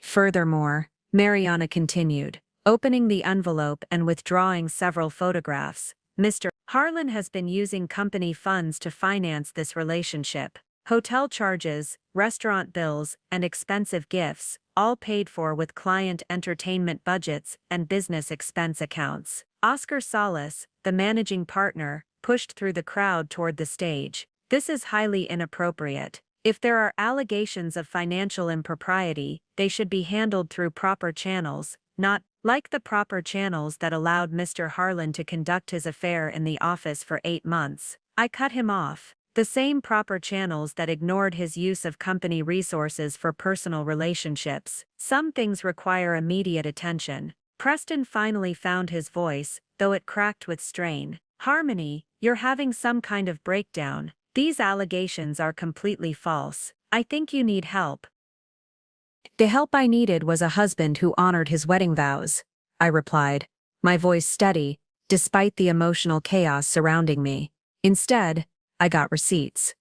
Furthermore, Mariana continued, opening the envelope and withdrawing several photographs, Mr. Harlan has been using company funds to finance this relationship. Hotel charges, restaurant bills, and expensive gifts, all paid for with client entertainment budgets and business expense accounts. Oscar Salas, the managing partner, pushed through the crowd toward the stage. This is highly inappropriate. If there are allegations of financial impropriety, they should be handled through proper channels, not like the proper channels that allowed Mr. Harlan to conduct his affair in the office for 8 months. I cut him off. The same proper channels that ignored his use of company resources for personal relationships. Some things require immediate attention. Preston finally found his voice, though it cracked with strain. Harmony, you're having some kind of breakdown. These allegations are completely false. I think you need help. The help I needed was a husband who honored his wedding vows, I replied, my voice steady, despite the emotional chaos surrounding me. Instead, I got receipts.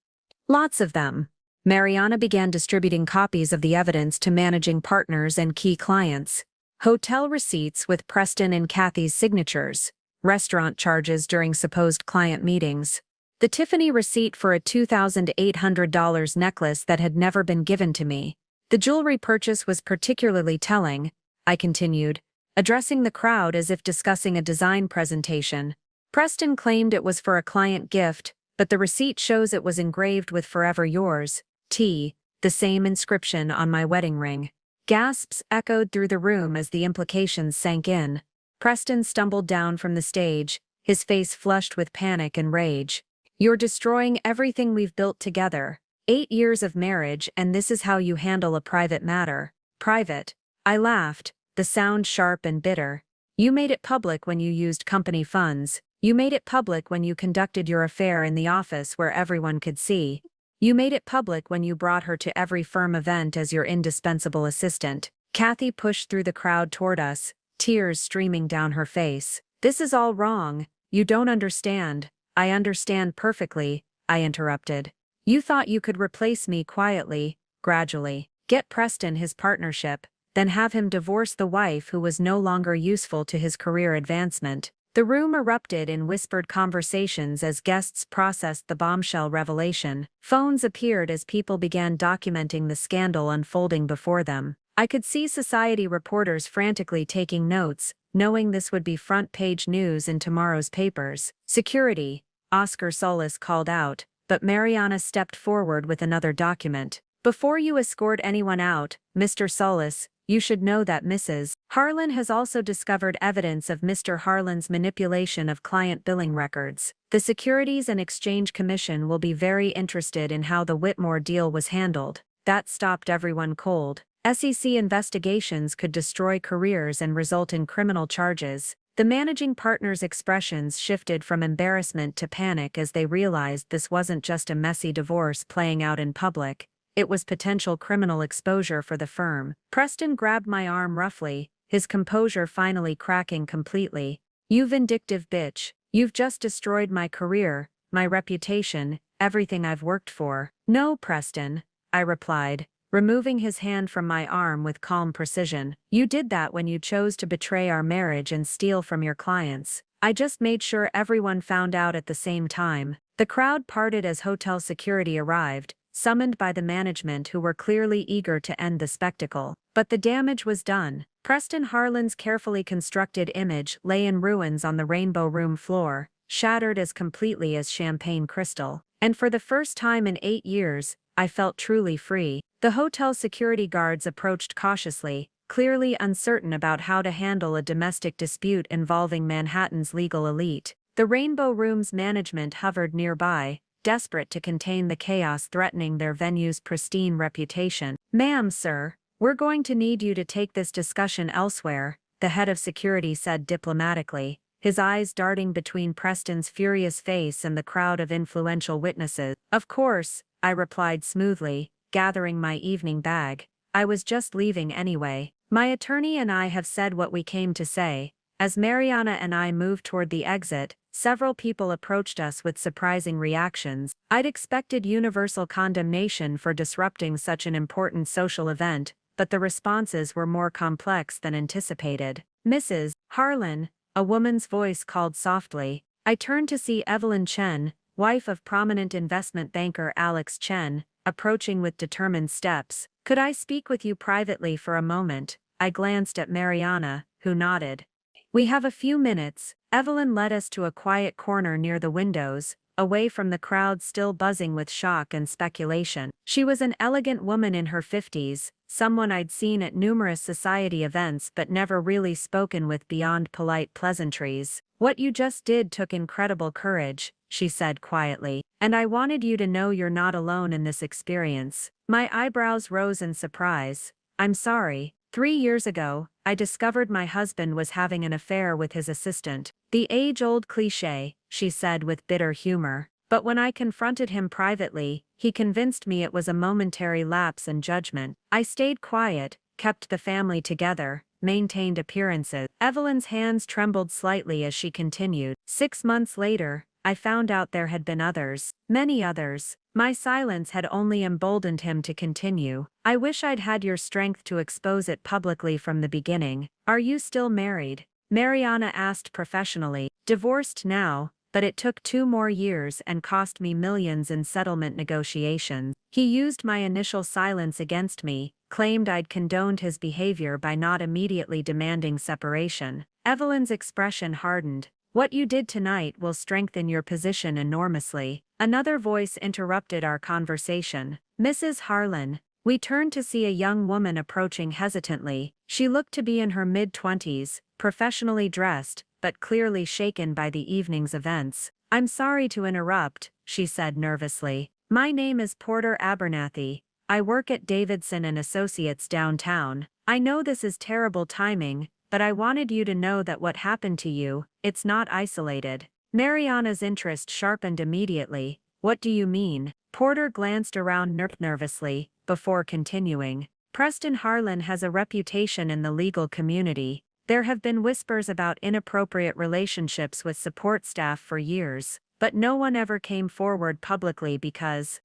Lots of them. Mariana began distributing copies of the evidence to managing partners and key clients. Hotel receipts with Preston and Kathy's signatures, restaurant charges during supposed client meetings, the Tiffany receipt for a $2,800 necklace that had never been given to me. The jewelry purchase was particularly telling, I continued, addressing the crowd as if discussing a design presentation. Preston claimed it was for a client gift, but the receipt shows it was engraved with Forever Yours, T, the same inscription on my wedding ring. Gasps echoed through the room as the implications sank in. Preston stumbled down from the stage, his face flushed with panic and rage. You're destroying everything we've built together. 8 years of marriage, and this is how you handle a private matter. Private. I laughed, the sound sharp and bitter. You made it public when you used company funds. You made it public when you conducted your affair in the office where everyone could see. You made it public when you brought her to every firm event as your indispensable assistant. Kathy pushed through the crowd toward us, tears streaming down her face. This is all wrong. You don't understand. I understand perfectly, I interrupted. You thought you could replace me quietly, gradually. Get Preston his partnership, then have him divorce the wife who was no longer useful to his career advancement. The room erupted in whispered conversations as guests processed the bombshell revelation. Phones appeared as people began documenting the scandal unfolding before them. I could see society reporters frantically taking notes, knowing this would be front-page news in tomorrow's papers. Security, Oscar Solis called out, but Mariana stepped forward with another document. Before you escort anyone out, Mr. Solis, you should know that Mrs. Harlan has also discovered evidence of Mr. Harlan's manipulation of client billing records. The Securities and Exchange Commission will be very interested in how the Whitmore deal was handled. That stopped everyone cold. SEC investigations could destroy careers and result in criminal charges. The managing partner's expressions shifted from embarrassment to panic as they realized this wasn't just a messy divorce playing out in public. It was potential criminal exposure for the firm. Preston grabbed my arm roughly, his composure finally cracking completely. You vindictive bitch. You've just destroyed my career, my reputation, everything I've worked for. No, Preston, I replied, removing his hand from my arm with calm precision. You did that when you chose to betray our marriage and steal from your clients. I just made sure everyone found out at the same time. The crowd parted as hotel security arrived, summoned by the management who were clearly eager to end the spectacle. But the damage was done. Preston Harlan's carefully constructed image lay in ruins on the Rainbow Room floor, shattered as completely as champagne crystal. And for the first time in 8 years, I felt truly free. The hotel security guards approached cautiously, clearly uncertain about how to handle a domestic dispute involving Manhattan's legal elite. The Rainbow Room's management hovered nearby, desperate to contain the chaos threatening their venue's pristine reputation. Ma'am, sir, we're going to need you to take this discussion elsewhere, the head of security said diplomatically, his eyes darting between Preston's furious face and the crowd of influential witnesses. Of course, I replied smoothly, gathering my evening bag. I was just leaving anyway. My attorney and I have said what we came to say. As Mariana and I moved toward the exit, several people approached us with surprising reactions. I'd expected universal condemnation for disrupting such an important social event, but the responses were more complex than anticipated. Mrs. Harlan, a woman's voice called softly. I turned to see Evelyn Chen, wife of prominent investment banker Alex Chen, approaching with determined steps. Could I speak with you privately for a moment? I glanced at Mariana, who nodded. We have a few minutes. Evelyn led us to a quiet corner near the windows, away from the crowd still buzzing with shock and speculation. She was an elegant woman in her 50s, someone I'd seen at numerous society events but never really spoken with beyond polite pleasantries. What you just did took incredible courage, she said quietly, and I wanted you to know you're not alone in this experience. My eyebrows rose in surprise. I'm sorry. 3 years ago, I discovered my husband was having an affair with his assistant. The age-old cliché, she said with bitter humor. But when I confronted him privately, he convinced me it was a momentary lapse in judgment. I stayed quiet, kept the family together, maintained appearances. Evelyn's hands trembled slightly as she continued. 6 months later, I found out there had been others, many others. My silence had only emboldened him to continue. I wish I'd had your strength to expose it publicly from the beginning. Are you still married? Mariana asked professionally. Divorced now, but it took 2 more years and cost me millions in settlement negotiations. He used my initial silence against me, claimed I'd condoned his behavior by not immediately demanding separation. Evelyn's expression hardened. What you did tonight will strengthen your position enormously. Another voice interrupted our conversation. Mrs. Harlan. We turned to see a young woman approaching hesitantly. She looked to be in her mid-20s, professionally dressed, but clearly shaken by the evening's events. I'm sorry to interrupt, she said nervously. My name is Porter Abernathy. I work at Davidson and Associates downtown. I know this is terrible timing, but I wanted you to know that what happened to you, it's not isolated. Mariana's interest sharpened immediately. What do you mean? Porter glanced around nervously, before continuing. Preston Harlan has a reputation in the legal community. There have been whispers about inappropriate relationships with support staff for years, but no one ever came forward publicly because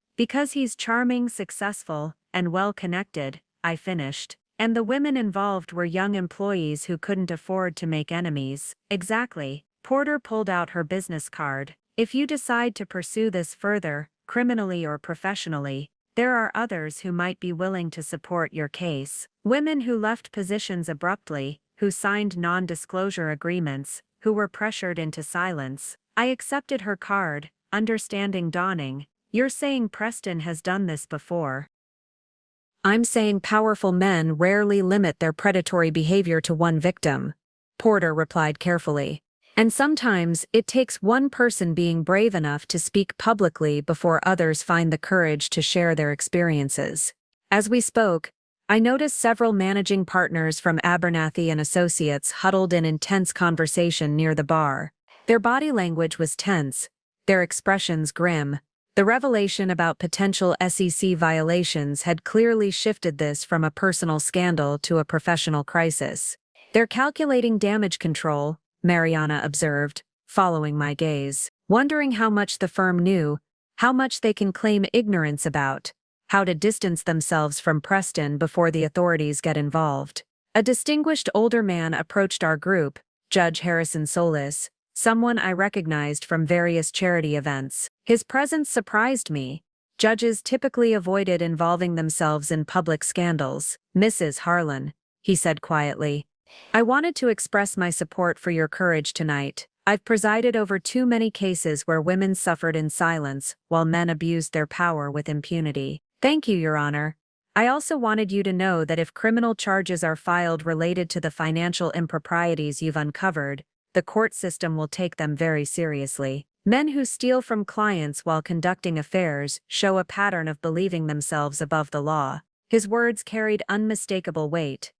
he's charming, successful, and well-connected, I finished. And the women involved were young employees who couldn't afford to make enemies. Exactly. Porter pulled out her business card. If you decide to pursue this further, criminally or professionally, there are others who might be willing to support your case. Women who left positions abruptly, who signed non-disclosure agreements, who were pressured into silence. I accepted her card, understanding dawning. You're saying Preston has done this before. I'm saying powerful men rarely limit their predatory behavior to one victim, Porter replied carefully. And sometimes it takes one person being brave enough to speak publicly before others find the courage to share their experiences. As we spoke, I noticed several managing partners from Abernathy and Associates huddled in intense conversation near the bar. Their body language was tense, their expressions grim. The revelation about potential SEC violations had clearly shifted this from a personal scandal to a professional crisis. They're calculating damage control, Mariana observed, following my gaze, wondering how much the firm knew, how much they can claim ignorance about, how to distance themselves from Preston before the authorities get involved. A distinguished older man approached our group, Judge Harrison Solis, someone I recognized from various charity events. His presence surprised me. Judges typically avoided involving themselves in public scandals. Mrs. Harlan, he said quietly, I wanted to express my support for your courage tonight. I've presided over too many cases where women suffered in silence while men abused their power with impunity. Thank you, Your Honor. I also wanted you to know that if criminal charges are filed related to the financial improprieties you've uncovered, the court system will take them very seriously. Men who steal from clients while conducting affairs show a pattern of believing themselves above the law. His words carried unmistakable weight.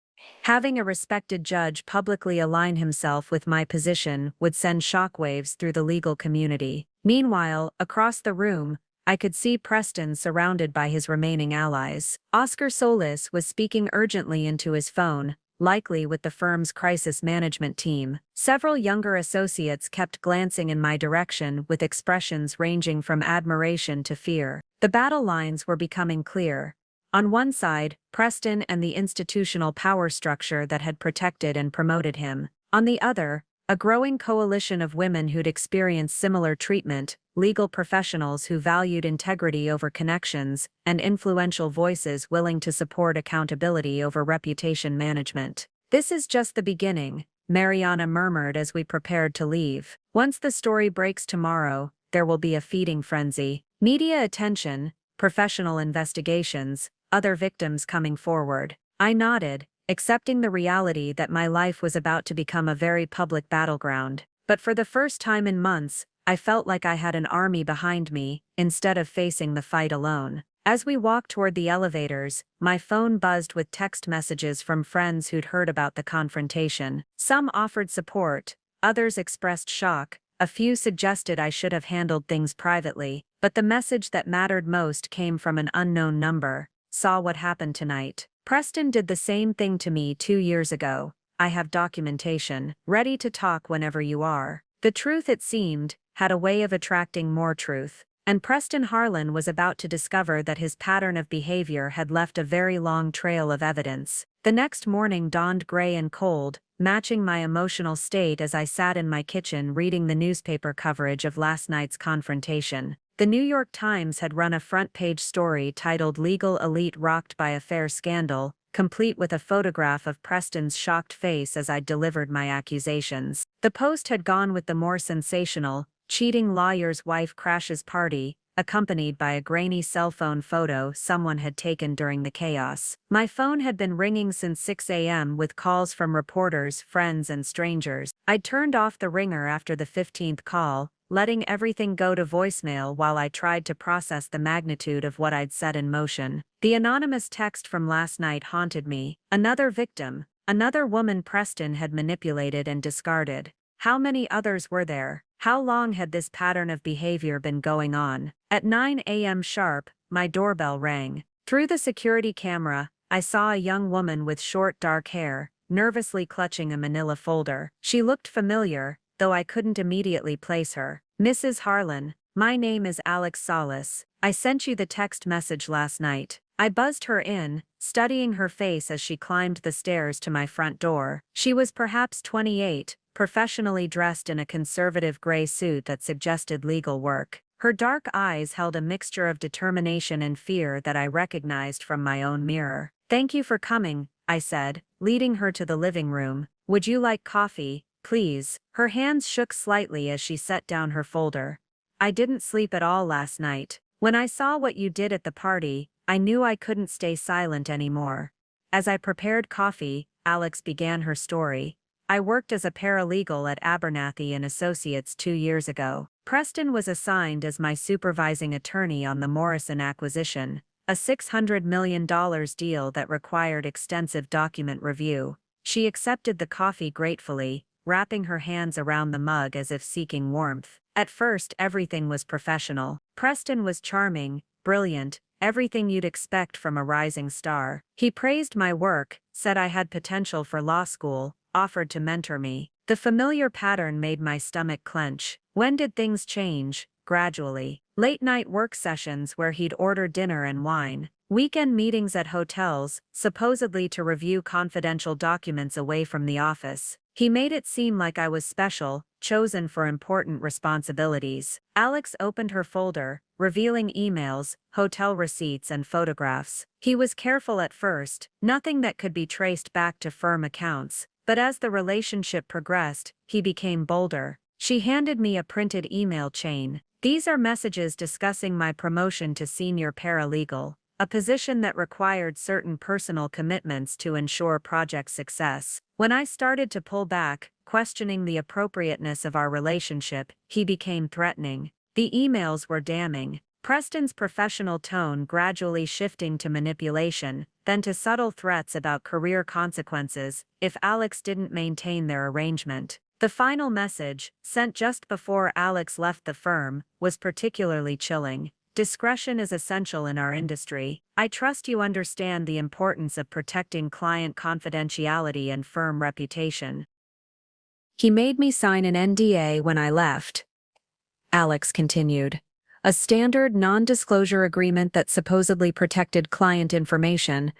Having a respected judge publicly align himself with my position would send shockwaves through the legal community. Meanwhile, across the room, I could see Preston surrounded by his remaining allies. Oscar Solis was speaking urgently into his phone, likely with the firm's crisis management team. Several younger associates kept glancing in my direction with expressions ranging from admiration to fear. The battle lines were becoming clear. On one side, Preston and the institutional power structure that had protected and promoted him. On the other, a growing coalition of women who'd experienced similar treatment, legal professionals who valued integrity over connections, and influential voices willing to support accountability over reputation management. This is just the beginning, Mariana murmured as we prepared to leave. Once the story breaks tomorrow, there will be a feeding frenzy. Media attention, professional investigations, other victims coming forward. I nodded, accepting the reality that my life was about to become a very public battleground. But for the first time in months, I felt like I had an army behind me, instead of facing the fight alone. As we walked toward the elevators, my phone buzzed with text messages from friends who'd heard about the confrontation. Some offered support, others expressed shock, a few suggested I should have handled things privately, but the message that mattered most came from an unknown number. Saw what happened tonight. Preston did the same thing to me 2 years ago. I have documentation, ready to talk whenever you are. The truth, it seemed, had a way of attracting more truth. And Preston Harlan was about to discover that his pattern of behavior had left a very long trail of evidence. The next morning dawned gray and cold, matching my emotional state as I sat in my kitchen reading the newspaper coverage of last night's confrontation. The New York Times had run a front-page story titled "Legal Elite Rocked by Affair Scandal," complete with a photograph of Preston's shocked face as I delivered my accusations. The Post had gone with the more sensational, "Cheating lawyer's wife crashes party," accompanied by a grainy cell phone photo someone had taken during the chaos. My phone had been ringing since 6 a.m. with calls from reporters, friends, and strangers. I'd turned off the ringer after the 15th call, letting everything go to voicemail while I tried to process the magnitude of what I'd set in motion. The anonymous text from last night haunted me. Another victim, another woman Preston had manipulated and discarded. How many others were there? How long had this pattern of behavior been going on? At 9 a.m. sharp, my doorbell rang. Through the security camera, I saw a young woman with short dark hair, nervously clutching a manila folder. She looked familiar, though I couldn't immediately place her. "Mrs. Harlan, my name is Alex Salas. I sent you the text message last night." I buzzed her in, studying her face as she climbed the stairs to my front door. She was perhaps 28, professionally dressed in a conservative gray suit that suggested legal work. Her dark eyes held a mixture of determination and fear that I recognized from my own mirror. "Thank you for coming," I said, leading her to the living room. "Would you like coffee, please?" Her hands shook slightly as she set down her folder. "I didn't sleep at all last night. When I saw what you did at the party, I knew I couldn't stay silent anymore." As I prepared coffee, Alex began her story. "I worked as a paralegal at Abernathy and Associates 2 years ago. Preston was assigned as my supervising attorney on the Morrison acquisition, a $600 million deal that required extensive document review." She accepted the coffee gratefully, wrapping her hands around the mug as if seeking warmth. "At first, everything was professional. Preston was charming, brilliant, everything you'd expect from a rising star. He praised my work, said I had potential for law school, offered to mentor me." The familiar pattern made my stomach clench. When did things change? Gradually. Late-night work sessions where he'd order dinner and wine. Weekend meetings at hotels, supposedly to review confidential documents away from the office. He made it seem like I was special, chosen for important responsibilities. Alex opened her folder, revealing emails, hotel receipts and photographs. "He was careful at first, nothing that could be traced back to firm accounts, but as the relationship progressed, he became bolder." She handed me a printed email chain. "These are messages discussing my promotion to senior paralegal, a position that required certain personal commitments to ensure project success. When I started to pull back, questioning the appropriateness of our relationship, he became threatening." The emails were damning. Preston's professional tone gradually shifting to manipulation, then to subtle threats about career consequences if Alex didn't maintain their arrangement. The final message, sent just before Alex left the firm, was particularly chilling. "Discretion is essential in our industry. I trust you understand the importance of protecting client confidentiality and firm reputation." "He made me sign an NDA when I left," Alex continued. "A standard non-disclosure agreement that supposedly protected client information,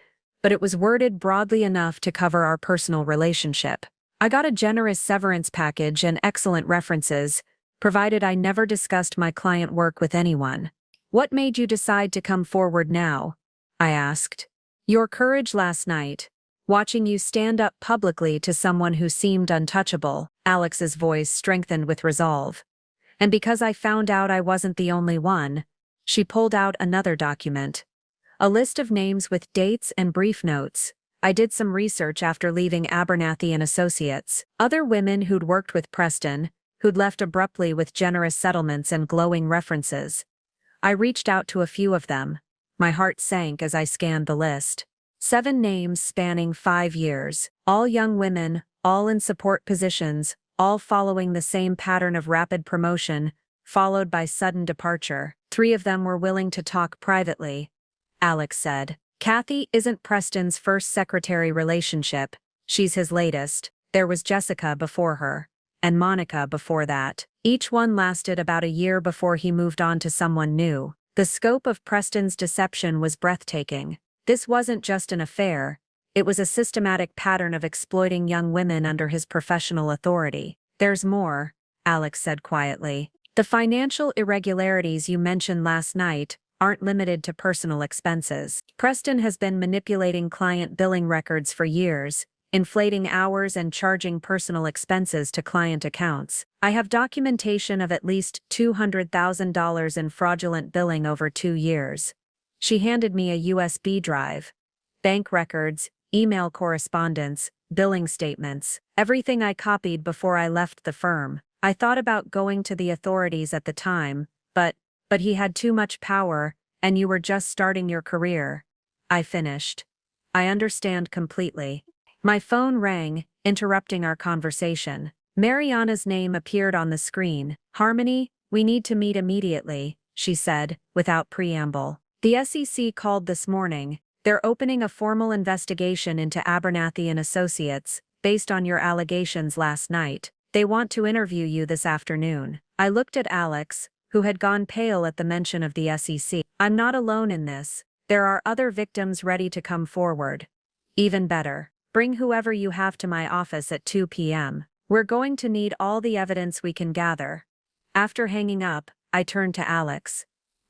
but it was worded broadly enough to cover our personal relationship. I got a generous severance package and excellent references, provided I never discussed my client work with anyone." "What made you decide to come forward now?" I asked. "Your courage last night. Watching you stand up publicly to someone who seemed untouchable." Alex's voice strengthened with resolve. "And because I found out I wasn't the only one." She pulled out another document. A list of names with dates and brief notes. "I did some research after leaving Abernathy and Associates. Other women who'd worked with Preston, who'd left abruptly with generous settlements and glowing references. I reached out to a few of them." My heart sank as I scanned the list. 7 names spanning 5 years. All young women, all in support positions, all following the same pattern of rapid promotion, followed by sudden departure. 3 of them were willing to talk privately. Alex said. "Kathy isn't Preston's first secretary relationship. She's his latest. There was Jessica before her. And Monica before that. Each one lasted about a year before he moved on to someone new." The scope of Preston's deception was breathtaking. This wasn't just an affair, it was a systematic pattern of exploiting young women under his professional authority. "There's more," Alex said quietly. "The financial irregularities you mentioned last night aren't limited to personal expenses. Preston has been manipulating client billing records for years, inflating hours and charging personal expenses to client accounts. I have documentation of at least $200,000 in fraudulent billing over 2 years." She handed me a USB drive. Bank records, email correspondence, billing statements, everything I copied before I left the firm. "I thought about going to the authorities at the time, but he had too much power, and you were just starting your career." I finished. "I understand completely." My phone rang, interrupting our conversation. Mariana's name appeared on the screen. "Harmony, we need to meet immediately," she said, without preamble. The SEC called this morning. They're opening a formal investigation into Abernathy and Associates, based on your allegations last night. They want to interview you this afternoon. I looked at Alex, who had gone pale at the mention of the SEC. I'm not alone in this. There are other victims ready to come forward. Even better, bring whoever you have to my office at 2 p.m. We're going to need all the evidence we can gather. After hanging up, I turned to Alex.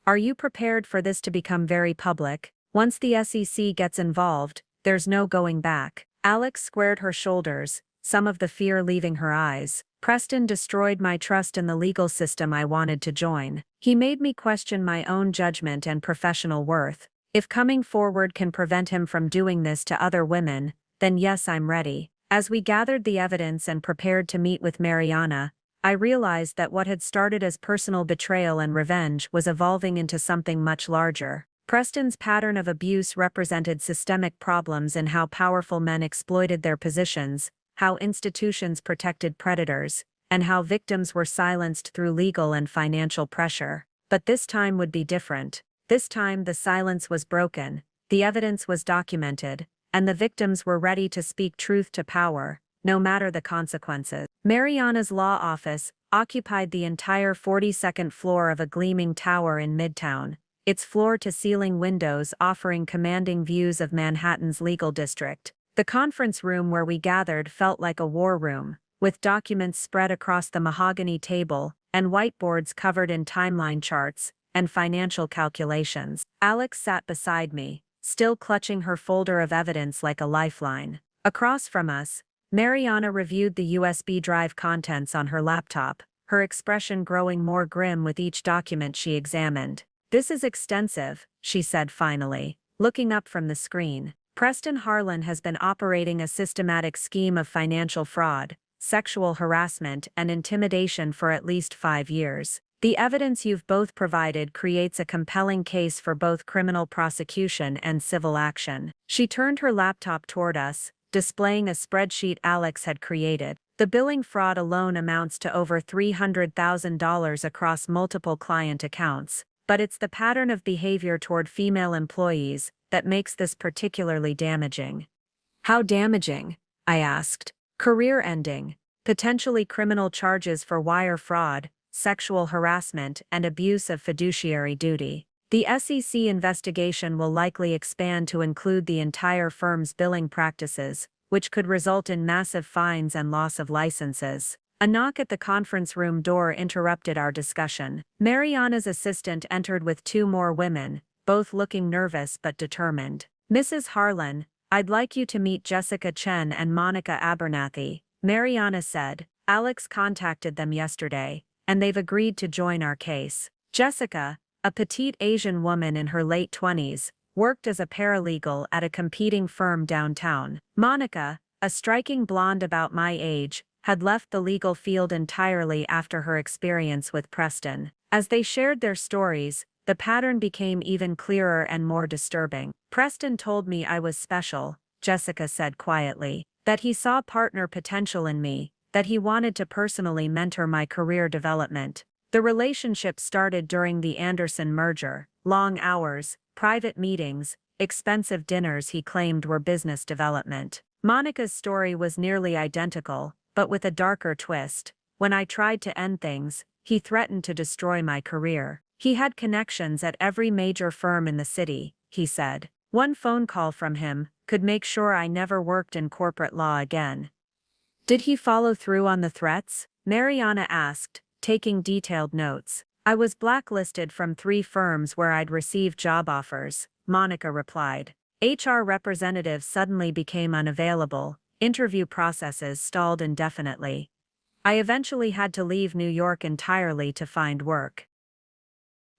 Are you prepared for this to become very public? Once the SEC gets involved, there's no going back. Alex squared her shoulders, some of the fear leaving her eyes. Preston destroyed my trust in the legal system I wanted to join. He made me question my own judgment and professional worth. If coming forward can prevent him from doing this to other women, then yes, I'm ready. As we gathered the evidence and prepared to meet with Mariana, I realized that what had started as personal betrayal and revenge was evolving into something much larger. Preston's pattern of abuse represented systemic problems in how powerful men exploited their positions, how institutions protected predators, and how victims were silenced through legal and financial pressure. But this time would be different. This time the silence was broken, the evidence was documented, and the victims were ready to speak truth to power, no matter the consequences. Mariana's law office occupied the entire 42nd floor of a gleaming tower in Midtown, its floor-to-ceiling windows offering commanding views of Manhattan's legal district. The conference room where we gathered felt like a war room, with documents spread across the mahogany table and whiteboards covered in timeline charts and financial calculations. Alex sat beside me, still clutching her folder of evidence like a lifeline. Across from us, Mariana reviewed the USB drive contents on her laptop, her expression growing more grim with each document she examined. This is extensive, she said finally, looking up from the screen. Preston Harlan has been operating a systematic scheme of financial fraud, sexual harassment, and intimidation for at least 5 years. The evidence you've both provided creates a compelling case for both criminal prosecution and civil action. She turned her laptop toward us, displaying a spreadsheet Alex had created. The billing fraud alone amounts to over $300,000 across multiple client accounts. But it's the pattern of behavior toward female employees that makes this particularly damaging. How damaging? I asked. Career-ending, potentially criminal charges for wire fraud, sexual harassment, and abuse of fiduciary duty. The SEC investigation will likely expand to include the entire firm's billing practices, which could result in massive fines and loss of licenses. A knock at the conference room door interrupted our discussion. Mariana's assistant entered with 2 more women, both looking nervous but determined. Mrs. Harlan, I'd like you to meet Jessica Chen and Monica Abernathy, Mariana said. Alex contacted them yesterday, and they've agreed to join our case. Jessica, a petite Asian woman in her late 20s, worked as a paralegal at a competing firm downtown. Monica, a striking blonde about my age, had left the legal field entirely after her experience with Preston. As they shared their stories, the pattern became even clearer and more disturbing. Preston told me I was special, Jessica said quietly, that he saw partner potential in me, that he wanted to personally mentor my career development. The relationship started during the Anderson merger, long hours, private meetings, expensive dinners he claimed were business development. Monica's story was nearly identical, but with a darker twist. When I tried to end things, he threatened to destroy my career. He had connections at every major firm in the city, he said. One phone call from him could make sure I never worked in corporate law again. Did he follow through on the threats? Mariana asked, taking detailed notes. I was blacklisted from 3 firms where I'd received job offers, Monica replied. HR representatives suddenly became unavailable. Interview processes stalled indefinitely. I eventually had to leave New York entirely to find work.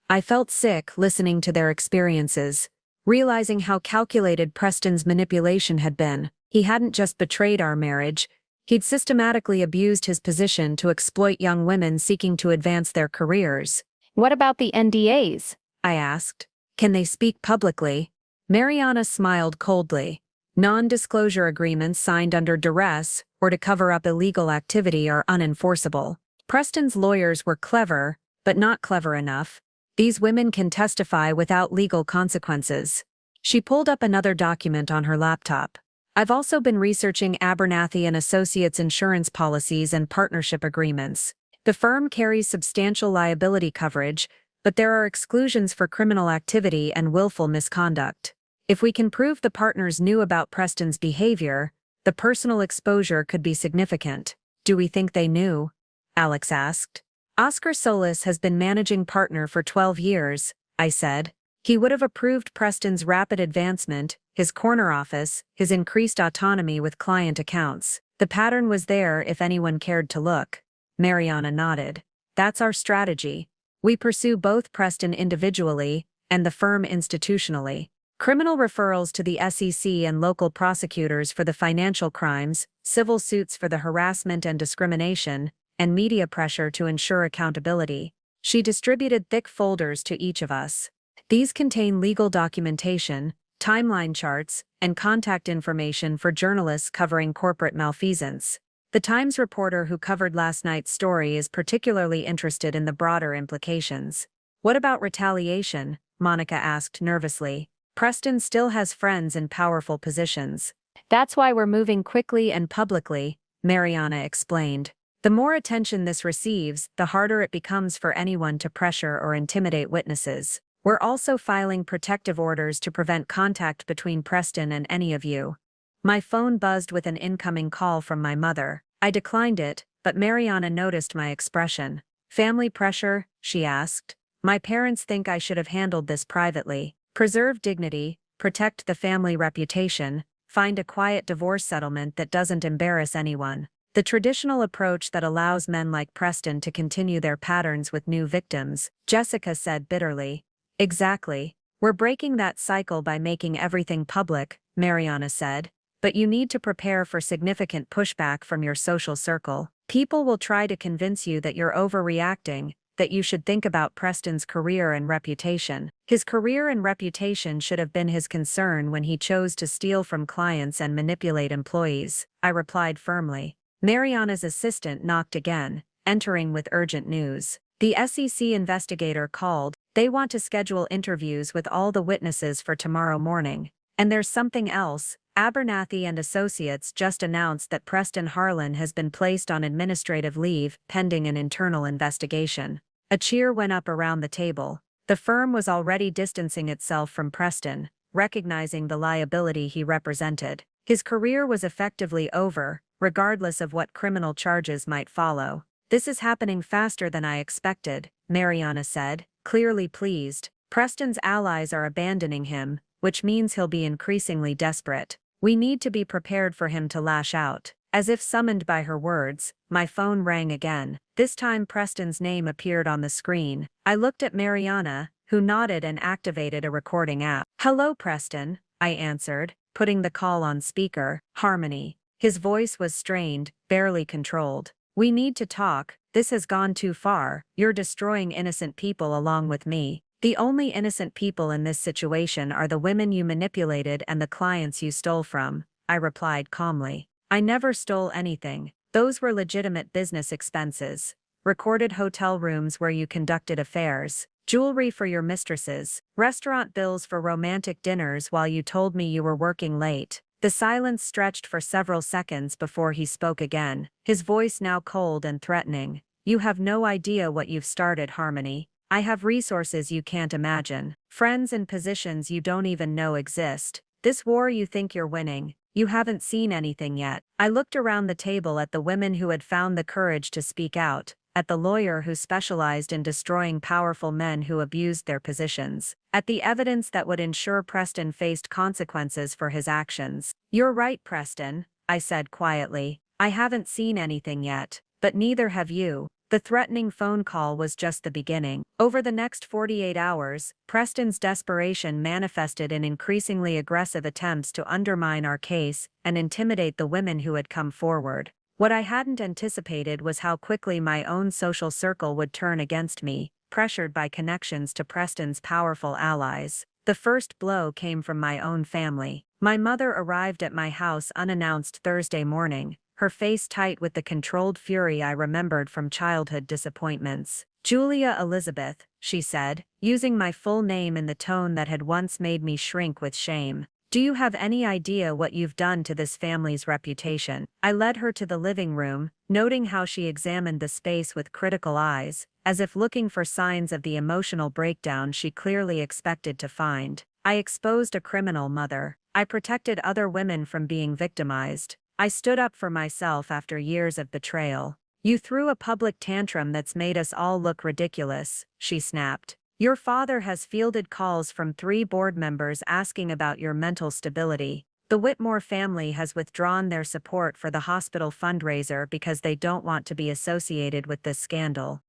I felt sick listening to their experiences, realizing how calculated Preston's manipulation had been. He hadn't just betrayed our marriage, he'd systematically abused his position to exploit young women seeking to advance their careers. What about the NDAs? I asked. Can they speak publicly? Mariana smiled coldly. Non-disclosure agreements signed under duress or to cover up illegal activity are unenforceable. Preston's lawyers were clever, but not clever enough. These women can testify without legal consequences. She pulled up another document on her laptop. I've also been researching Abernathy and Associates insurance policies and partnership agreements. The firm carries substantial liability coverage, but there are exclusions for criminal activity and willful misconduct. If we can prove the partners knew about Preston's behavior, the personal exposure could be significant. Do we think they knew? Alex asked. Oscar Solis has been managing partner for 12 years, I said. He would have approved Preston's rapid advancement, his corner office, his increased autonomy with client accounts. The pattern was there if anyone cared to look. Mariana nodded. That's our strategy. We pursue both Preston individually and the firm institutionally. Criminal referrals to the SEC and local prosecutors for the financial crimes, civil suits for the harassment and discrimination, and media pressure to ensure accountability. She distributed thick folders to each of us. These contain legal documentation, timeline charts, and contact information for journalists covering corporate malfeasance. The Times reporter who covered last night's story is particularly interested in the broader implications. What about retaliation? Monica asked nervously. Preston still has friends in powerful positions. That's why we're moving quickly and Publicly, Mariana explained. The more attention this receives, the harder it becomes for anyone to pressure or intimidate witnesses. We're also filing protective orders to prevent contact between Preston and any of you. My phone buzzed with an incoming call from my mother. I declined it, but Mariana noticed my expression. Family pressure? She asked. My parents think I should have handled this privately. Preserve dignity, protect the family reputation, find a quiet divorce settlement that doesn't embarrass anyone. The traditional approach that allows men like Preston to continue their patterns with new victims, Jessica said bitterly. Exactly. We're breaking that cycle by making everything public, Mariana said. But you need to prepare for significant pushback from your social circle. People will try to convince you that you're overreacting, that you should think about Preston's career and reputation. His career and reputation should have been his concern when he chose to steal from clients and manipulate employees, I replied firmly. Mariana's assistant knocked again, entering with urgent news. The SEC investigator called. They want to schedule interviews with all the witnesses for tomorrow morning. And there's something else. Abernathy and Associates just announced that Preston Harlan has been placed on administrative leave pending an internal investigation. A cheer went up around the table. The firm was already distancing itself from Preston, recognizing the liability he represented. His career was effectively over, regardless of what criminal charges might follow. This is happening faster than I expected, Mariana said, clearly pleased. Preston's allies are abandoning him, which means he'll be increasingly desperate. We need to be prepared for him to lash out. As if summoned by her words, my phone rang again. This time Preston's name appeared on the screen. I looked at Mariana, who nodded and activated a recording app. Hello, Preston, I answered, putting the call on speaker. Harmony. His voice was strained, barely controlled. We need to talk. This has gone too far. You're destroying innocent people along with me. The only innocent people in this situation are the women you manipulated and the clients you stole from, I replied calmly. I never stole anything. Those were legitimate business expenses. Recorded hotel rooms where you conducted affairs, jewelry for your mistresses, restaurant bills for romantic dinners while you told me you were working late. The silence stretched for several seconds before he spoke again, his voice now cold and threatening. You have no idea what you've started, Harmony. I have resources you can't imagine, friends and positions you don't even know exist. This war you think you're winning, you haven't seen anything yet. I looked around the table at the women who had found the courage to speak out, at the lawyer who specialized in destroying powerful men who abused their positions, at the evidence that would ensure Preston faced consequences for his actions. You're right, Preston, I said quietly. I haven't seen anything yet, but neither have you. The threatening phone call was just the beginning. Over the next 48 hours, Preston's desperation manifested in increasingly aggressive attempts to undermine our case and intimidate the women who had come forward. What I hadn't anticipated was how quickly my own social circle would turn against me, pressured by connections to Preston's powerful allies. The first blow came from my own family. My mother arrived at my house unannounced Thursday morning, her face tight with the controlled fury I remembered from childhood disappointments. Julia Elizabeth, she said, using my full name in the tone that had once made me shrink with shame. Do you have any idea what you've done to this family's reputation? I led her to the living room, noting how she examined the space with critical eyes, as if looking for signs of the emotional breakdown she clearly expected to find. I exposed a criminal, Mother. I protected other women from being victimized. I stood up for myself after years of betrayal. You threw a public tantrum that's made us all look ridiculous, she snapped. Your father has fielded calls from 3 board members asking about your mental stability. The Whitmore family has withdrawn their support for the hospital fundraiser because they don't want to be associated with this scandal.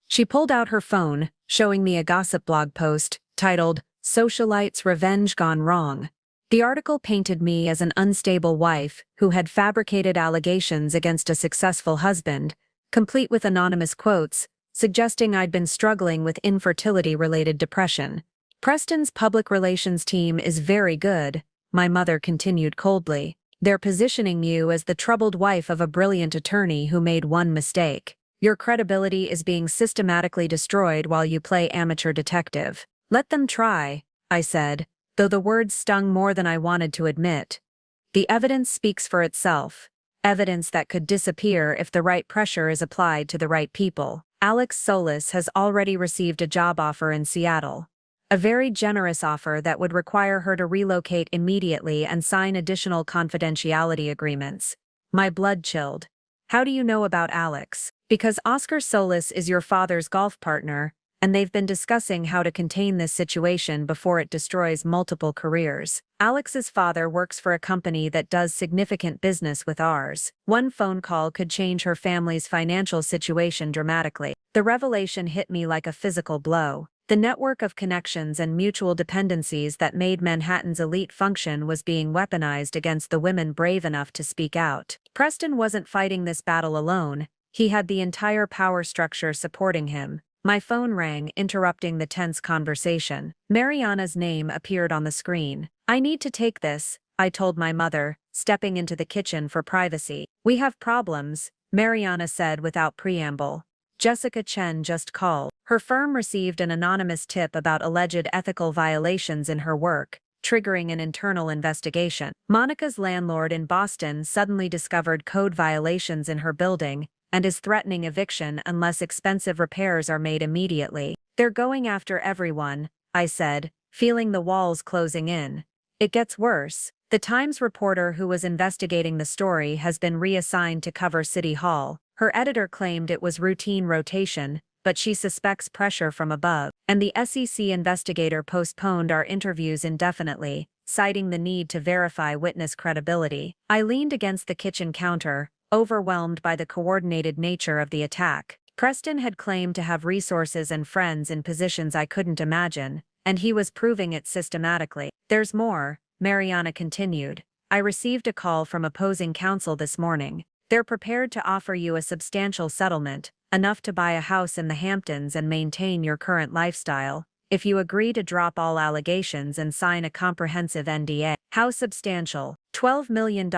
She pulled out her phone, showing me a gossip blog post titled, "Socialites' Revenge Gone Wrong." The article painted me as an unstable wife who had fabricated allegations against a successful husband, complete with anonymous quotes, suggesting I'd been struggling with infertility-related depression. Preston's public relations team is very good, my mother continued coldly. They're positioning you as the troubled wife of a brilliant attorney who made one mistake. Your credibility is being systematically destroyed while you play amateur detective. Let them try, I said, though the words stung more than I wanted to admit. The evidence speaks for itself. Evidence that could disappear if the right pressure is applied to the right people. Alex Solis has already received a job offer in Seattle. A very generous offer that would require her to relocate immediately and sign additional confidentiality agreements. My blood chilled. How do you know about Alex? Because Oscar Solis is your father's golf partner, and they've been discussing how to contain this situation before it destroys multiple careers. Alex's father works for a company that does significant business with ours. One phone call could change her family's financial situation dramatically. The revelation hit me like a physical blow. The network of connections and mutual dependencies that made Manhattan's elite function was being weaponized against the women brave enough to speak out. Preston wasn't fighting this battle alone. He had the entire power structure supporting him. My phone rang, interrupting the tense conversation. Mariana's name appeared on the screen. I need to take this, I told my mother, stepping into the kitchen for privacy. We have problems, Mariana said without preamble. Jessica Chen just called. Her firm received an anonymous tip about alleged ethical violations in her work, triggering an internal investigation. Monica's landlord in Boston suddenly discovered code violations in her building and is threatening eviction unless expensive repairs are made immediately. They're going after everyone, I said, feeling the walls closing in. It gets worse. The Times reporter who was investigating the story has been reassigned to cover City Hall. Her editor claimed it was routine rotation, but she suspects pressure from above. And the SEC investigator postponed our interviews indefinitely, citing the need to verify witness credibility. I leaned against the kitchen counter, overwhelmed by the coordinated nature of the attack. Preston had claimed to have resources and friends in positions I couldn't imagine, and he was proving it systematically. There's more, Mariana continued. I received a call from opposing counsel this morning. They're prepared to offer you a substantial settlement, enough to buy a house in the Hamptons and maintain your current lifestyle, if you agree to drop all allegations and sign a comprehensive NDA. How substantial? $12 million,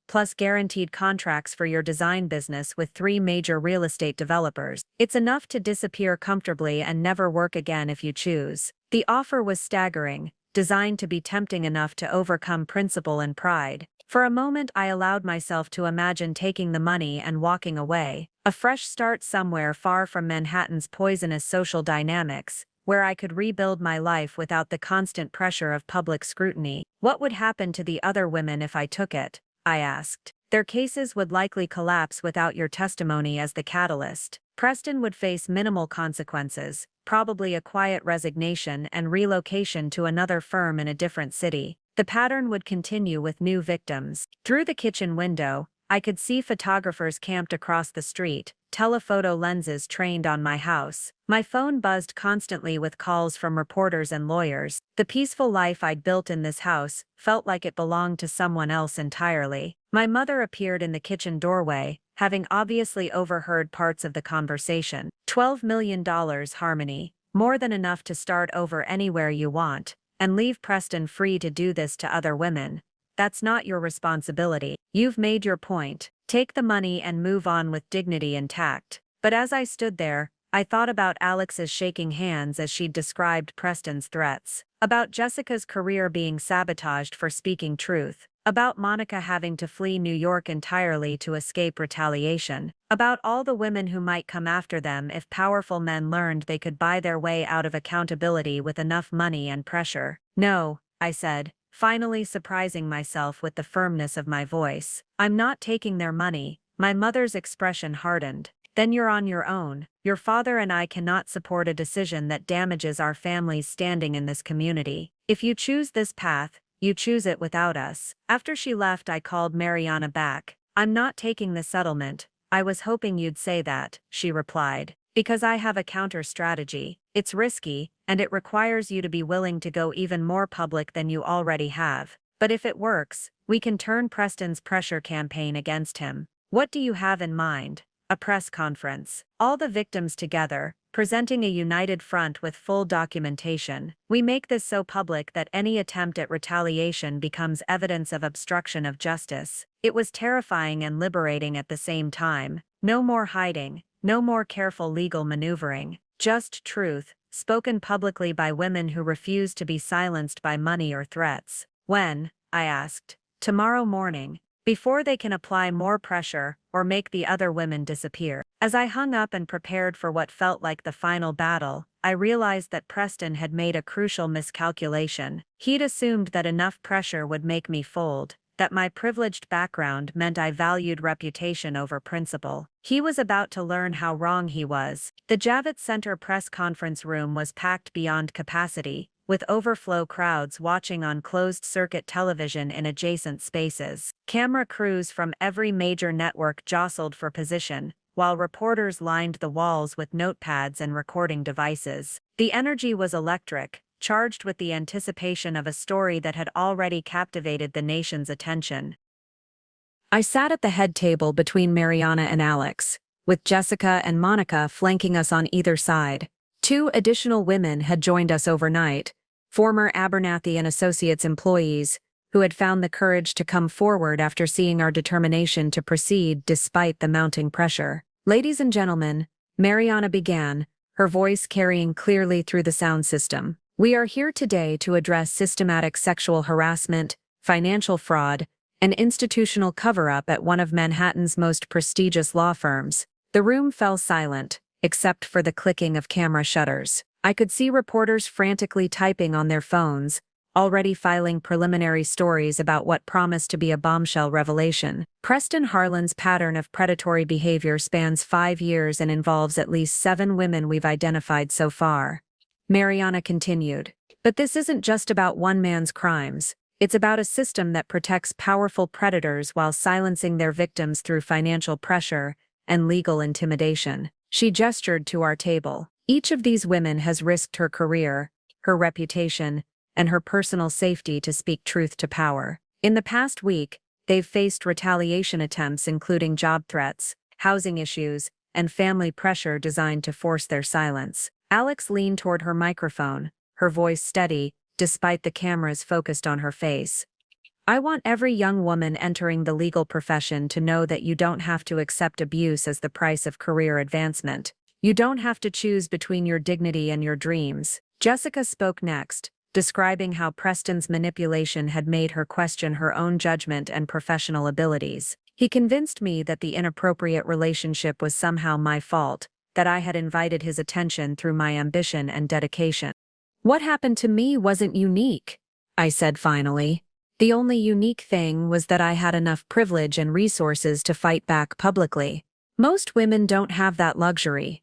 plus guaranteed contracts for your design business with 3 major real estate developers. It's enough to disappear comfortably and never work again if you choose. The offer was staggering, designed to be tempting enough to overcome principle and pride. For a moment I allowed myself to imagine taking the money and walking away. A fresh start somewhere far from Manhattan's poisonous social dynamics, where I could rebuild my life without the constant pressure of public scrutiny. What would happen to the other women if I took it? I asked. Their cases would likely collapse without your testimony as the catalyst. Preston would face minimal consequences, probably a quiet resignation and relocation to another firm in a different city. The pattern would continue with new victims. Through the kitchen window, I could see photographers camped across the street, telephoto lenses trained on my house. My phone buzzed constantly with calls from reporters and lawyers. The peaceful life I'd built in this house felt like it belonged to someone else entirely. My mother appeared in the kitchen doorway, having obviously overheard parts of the conversation. $12 million, Harmony. More than enough to start over anywhere you want, and leave Preston free to do this to other women. That's not your responsibility. You've made your point. Take the money and move on with dignity and tact. But as I stood there, I thought about Alex's shaking hands as she'd described Preston's threats, about Jessica's career being sabotaged for speaking truth, about Monica having to flee New York entirely to escape retaliation, about all the women who might come after them if powerful men learned they could buy their way out of accountability with enough money and pressure. No, I said, finally surprising myself with the firmness of my voice. I'm not taking their money. My mother's expression hardened. Then you're on your own. Your father and I cannot support a decision that damages our family's standing in this community. If you choose this path, you choose it without us. After she left, I called Mariana back. I'm not taking the settlement. I was hoping you'd say that, she replied. Because I have a counter strategy. It's risky, and it requires you to be willing to go even more public than you already have. But if it works, we can turn Preston's pressure campaign against him. What do you have in mind? A press conference. All the victims together, presenting a united front with full documentation. We make this so public that any attempt at retaliation becomes evidence of obstruction of justice. It was terrifying and liberating at the same time. No more hiding, no more careful legal maneuvering. Just truth, spoken publicly by women who refuse to be silenced by money or threats. When? I asked. Tomorrow morning. Before they can apply more pressure or make the other women disappear. As I hung up and prepared for what felt like the final battle, I realized that Preston had made a crucial miscalculation. He'd assumed that enough pressure would make me fold, that my privileged background meant I valued reputation over principle. He was about to learn how wrong he was. The Javits Center press conference room was packed beyond capacity, with overflow crowds watching on closed-circuit television in adjacent spaces. Camera crews from every major network jostled for position, while reporters lined the walls with notepads and recording devices. The energy was electric, charged with the anticipation of a story that had already captivated the nation's attention. I sat at the head table between Mariana and Alex, with Jessica and Monica flanking us on either side. 2 additional women had joined us overnight, former Abernathy and Associates employees, who had found the courage to come forward after seeing our determination to proceed despite the mounting pressure. Ladies and gentlemen, Mariana began, her voice carrying clearly through the sound system. We are here today to address systematic sexual harassment, financial fraud, and institutional cover-up at one of Manhattan's most prestigious law firms. The room fell silent, except for the clicking of camera shutters. I could see reporters frantically typing on their phones, already filing preliminary stories about what promised to be a bombshell revelation. Preston Harlan's pattern of predatory behavior spans 5 years and involves at least 7 women we've identified so far. Mariana continued. But this isn't just about one man's crimes. It's about a system that protects powerful predators while silencing their victims through financial pressure and legal intimidation. She gestured to our table. Each of these women has risked her career, her reputation, and her personal safety to speak truth to power. In the past week, they've faced retaliation attempts including job threats, housing issues, and family pressure designed to force their silence. Alex leaned toward her microphone, her voice steady, despite the cameras focused on her face. I want every young woman entering the legal profession to know that you don't have to accept abuse as the price of career advancement. You don't have to choose between your dignity and your dreams. Jessica spoke next, describing how Preston's manipulation had made her question her own judgment and professional abilities. He convinced me that the inappropriate relationship was somehow my fault, that I had invited his attention through my ambition and dedication. What happened to me wasn't unique, I said finally. The only unique thing was that I had enough privilege and resources to fight back publicly. Most women don't have that luxury.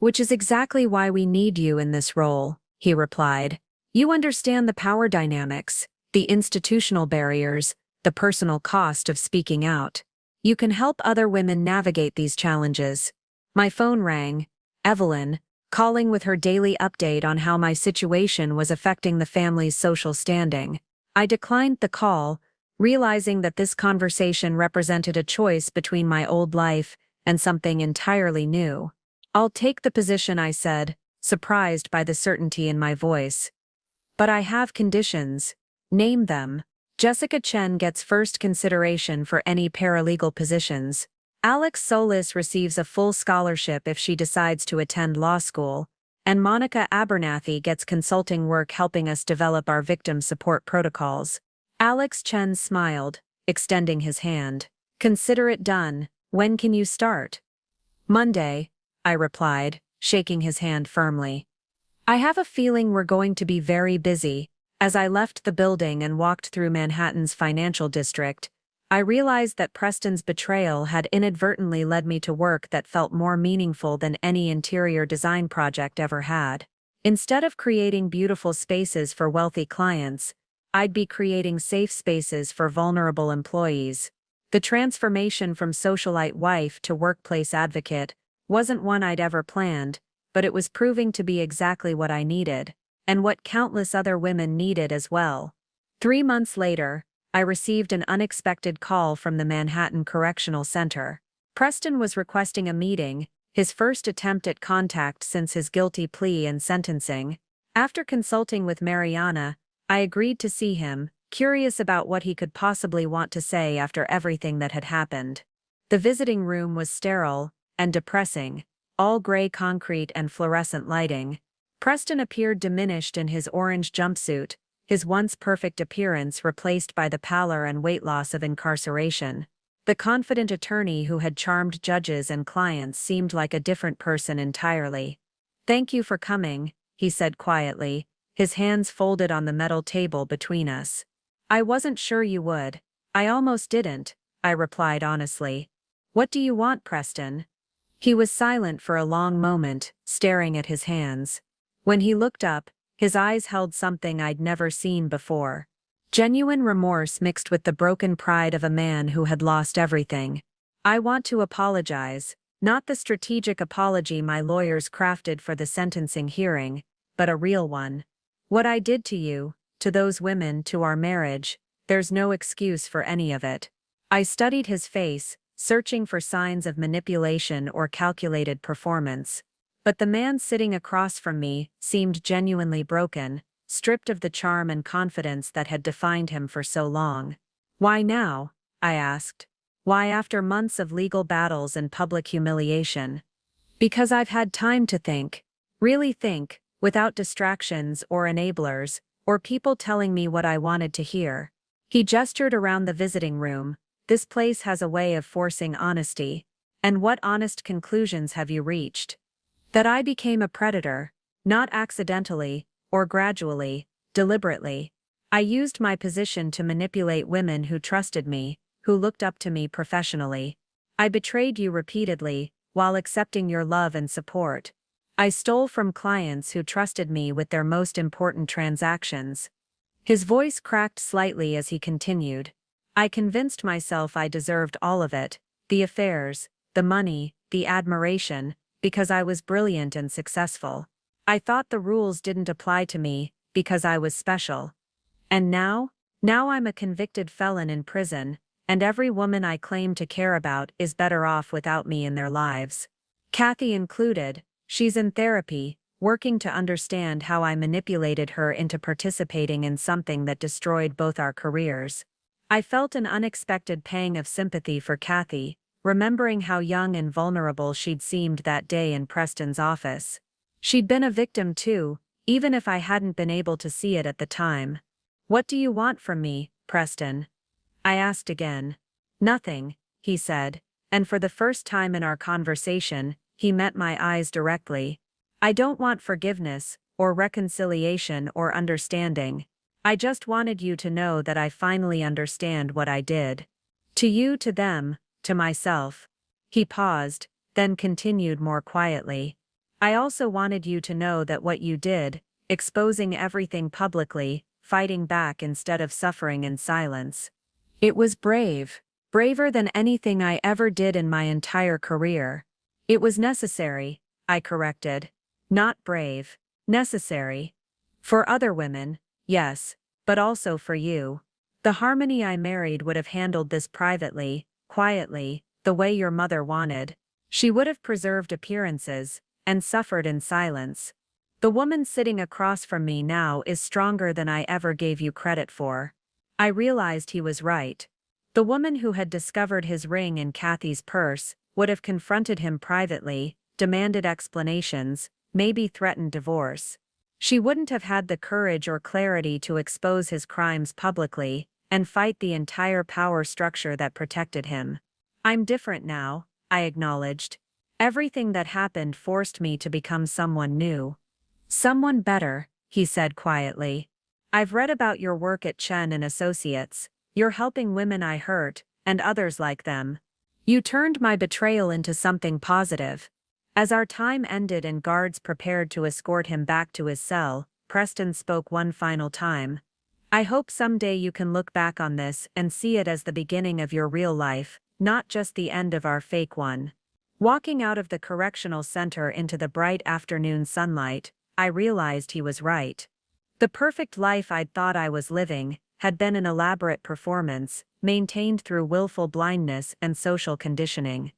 Which is exactly why we need you in this role, he replied. You understand the power dynamics, the institutional barriers, the personal cost of speaking out. You can help other women navigate these challenges. My phone rang. Evelyn, calling with her daily update on how my situation was affecting the family's social standing. I declined the call, realizing that this conversation represented a choice between my old life and something entirely new. I'll take the position, I said, surprised by the certainty in my voice. But I have conditions. Name them. Jessica Chen gets first consideration for any paralegal positions. Alex Solis receives a full scholarship if she decides to attend law school, and Monica Abernathy gets consulting work helping us develop our victim support protocols. Alex Chen smiled, extending his hand. Consider it done. When can you start? Monday, I replied, shaking his hand firmly. I have a feeling we're going to be very busy. As I left the building and walked through Manhattan's financial district, I realized that Preston's betrayal had inadvertently led me to work that felt more meaningful than any interior design project ever had. Instead of creating beautiful spaces for wealthy clients, I'd be creating safe spaces for vulnerable employees. The transformation from socialite wife to workplace advocate wasn't one I'd ever planned, but it was proving to be exactly what I needed, and what countless other women needed as well. 3 months later, I received an unexpected call from the Manhattan Correctional Center. Preston was requesting a meeting, his first attempt at contact since his guilty plea and sentencing. After consulting with Mariana, I agreed to see him, curious about what he could possibly want to say after everything that had happened. The visiting room was sterile and depressing, all gray concrete and fluorescent lighting. Preston appeared diminished in his orange jumpsuit, his once perfect appearance replaced by the pallor and weight loss of incarceration. The confident attorney who had charmed judges and clients seemed like a different person entirely. "Thank you for coming," he said quietly, his hands folded on the metal table between us. "I wasn't sure you would. I almost didn't," I replied honestly. "What do you want, Preston?" He was silent for a long moment, staring at his hands. When he looked up, his eyes held something I'd never seen before. Genuine remorse mixed with the broken pride of a man who had lost everything. "I want to apologize, not the strategic apology my lawyers crafted for the sentencing hearing, but a real one. What I did to you, to those women, to our marriage, there's no excuse for any of it." I studied his face, searching for signs of manipulation or calculated performance. But the man sitting across from me seemed genuinely broken, stripped of the charm and confidence that had defined him for so long. "Why now?" I asked. "Why after months of legal battles and public humiliation?" "Because I've had time to think. Really think, without distractions or enablers, or people telling me what I wanted to hear." He gestured around the visiting room. "This place has a way of forcing honesty. And what honest conclusions have you reached?" "That I became a predator, not accidentally, or gradually, deliberately. I used my position to manipulate women who trusted me, who looked up to me professionally. I betrayed you repeatedly, while accepting your love and support. I stole from clients who trusted me with their most important transactions." His voice cracked slightly as he continued. "I convinced myself I deserved all of it, the affairs, the money, the admiration, because I was brilliant and successful. I thought the rules didn't apply to me, because I was special. And now I'm a convicted felon in prison, and every woman I claim to care about is better off without me in their lives. Kathy included. She's in therapy, working to understand how I manipulated her into participating in something that destroyed both our careers." I felt an unexpected pang of sympathy for Kathy, remembering how young and vulnerable she'd seemed that day in Preston's office. She'd been a victim too, even if I hadn't been able to see it at the time. "What do you want from me, Preston?" I asked again. "Nothing," he said, and for the first time in our conversation, he met my eyes directly. "I don't want forgiveness, or reconciliation or understanding. I just wanted you to know that I finally understand what I did. To you, to them, to myself." He paused, then continued more quietly. "I also wanted you to know that what you did, exposing everything publicly, fighting back instead of suffering in silence. It was brave, braver than anything I ever did in my entire career. It was necessary," I corrected. "Not brave, necessary. For other women, yes, but also for you. The harmony I married would have handled this privately, quietly, the way your mother wanted. She would have preserved appearances, and suffered in silence. The woman sitting across from me now is stronger than I ever gave you credit for." I realized he was right. The woman who had discovered his ring in Kathy's purse would have confronted him privately, demanded explanations, maybe threatened divorce. She wouldn't have had the courage or clarity to expose his crimes publicly and fight the entire power structure that protected him. I'm different now, I acknowledged. Everything that happened forced me to become someone new. Someone better, he said quietly. I've read about your work at Chen and Associates. You're helping women I hurt, and others like them. You turned my betrayal into something positive. As our time ended and guards prepared to escort him back to his cell, Preston spoke one final time. I hope someday you can look back on this and see it as the beginning of your real life, not just the end of our fake one. Walking out of the correctional center into the bright afternoon sunlight, I realized he was right. The perfect life I'd thought I was living had been an elaborate performance, maintained through willful blindness and social conditioning.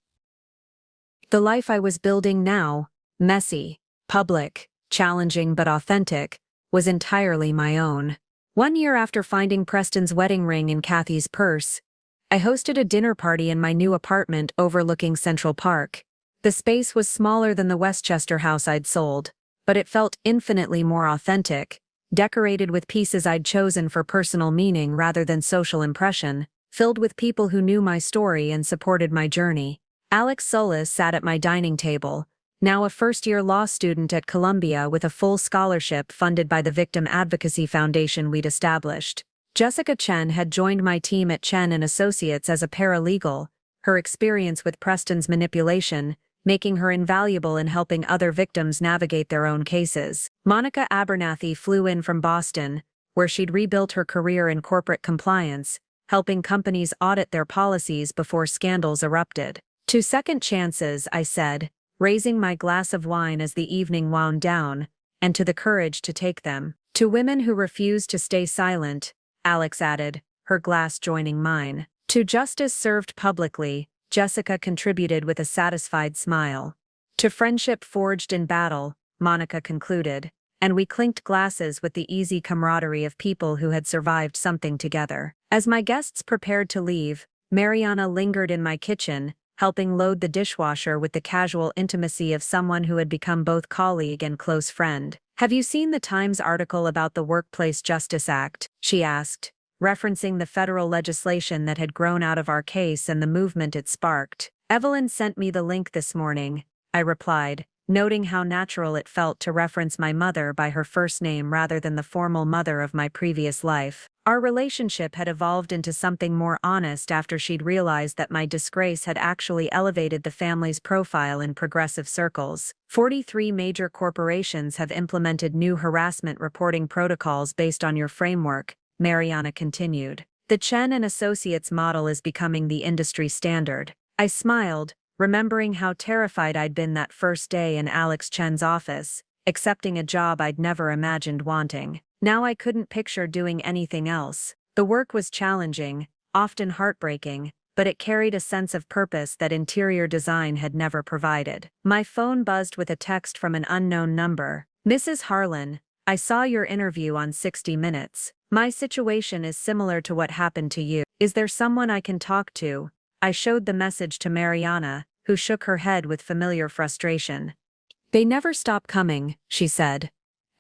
The life I was building now, messy, public, challenging but authentic, was entirely my own. 1 year after finding Preston's wedding ring in Kathy's purse, I hosted a dinner party in my new apartment overlooking Central Park. The space was smaller than the Westchester house I'd sold, but it felt infinitely more authentic, decorated with pieces I'd chosen for personal meaning rather than social impression, filled with people who knew my story and supported my journey. Alex Solis sat at my dining table, now a first-year law student at Columbia with a full scholarship funded by the Victim Advocacy Foundation we'd established. Jessica Chen had joined my team at Chen and Associates as a paralegal, her experience with Preston's manipulation making her invaluable in helping other victims navigate their own cases. Monica Abernathy flew in from Boston, where she'd rebuilt her career in corporate compliance, helping companies audit their policies before scandals erupted. To second chances, I said, raising my glass of wine as the evening wound down, and to the courage to take them. To women who refuse to stay silent, Alex added, her glass joining mine. To justice served publicly, Jessica contributed with a satisfied smile. To friendship forged in battle, Monica concluded, and we clinked glasses with the easy camaraderie of people who had survived something together. As my guests prepared to leave, Mariana lingered in my kitchen, helping load the dishwasher with the casual intimacy of someone who had become both colleague and close friend. Have you seen the Times article about the Workplace Justice Act? She asked, referencing the federal legislation that had grown out of our case and the movement it sparked. Evelyn sent me the link this morning, I replied, noting how natural it felt to reference my mother by her first name rather than the formal mother of my previous life. Our relationship had evolved into something more honest after she'd realized that my disgrace had actually elevated the family's profile in progressive circles. 43 major corporations have implemented new harassment reporting protocols based on your framework, Mariana continued. The Chen and Associates model is becoming the industry standard. I smiled, remembering how terrified I'd been that first day in Alex Chen's office, accepting a job I'd never imagined wanting. Now I couldn't picture doing anything else. The work was challenging, often heartbreaking, but it carried a sense of purpose that interior design had never provided. My phone buzzed with a text from an unknown number. Mrs. Harlan, I saw your interview on 60 Minutes. My situation is similar to what happened to you. Is there someone I can talk to? I showed the message to Mariana, who shook her head with familiar frustration. They never stop coming, she said.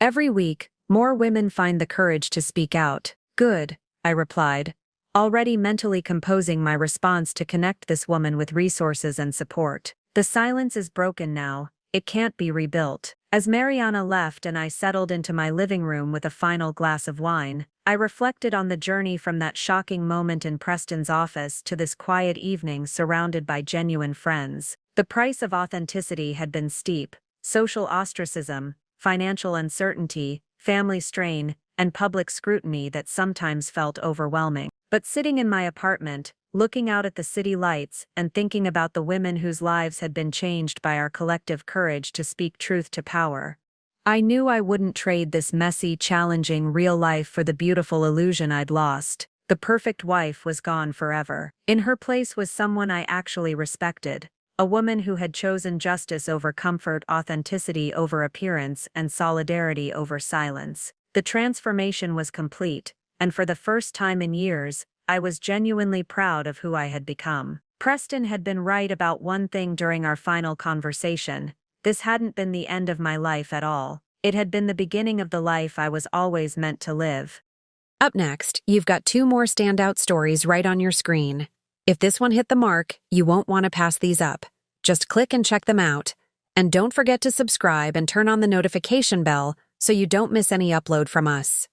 Every week, more women find the courage to speak out. Good, I replied, already mentally composing my response to connect this woman with resources and support. The silence is broken now, it can't be rebuilt. As Mariana left and I settled into my living room with a final glass of wine, I reflected on the journey from that shocking moment in Preston's office to this quiet evening surrounded by genuine friends. The price of authenticity had been steep: social ostracism, financial uncertainty, family strain, and public scrutiny that sometimes felt overwhelming. But sitting in my apartment, looking out at the city lights and thinking about the women whose lives had been changed by our collective courage to speak truth to power, I knew I wouldn't trade this messy, challenging real life for the beautiful illusion I'd lost. The perfect wife was gone forever. In her place was someone I actually respected, a woman who had chosen justice over comfort, authenticity over appearance, and solidarity over silence. The transformation was complete, and for the first time in years, I was genuinely proud of who I had become. Preston had been right about one thing during our final conversation. This hadn't been the end of my life at all. It had been the beginning of the life I was always meant to live. Up next, you've got 2 more standout stories right on your screen. If this one hit the mark, you won't want to pass these up. Just click and check them out. And don't forget to subscribe and turn on the notification bell so you don't miss any upload from us.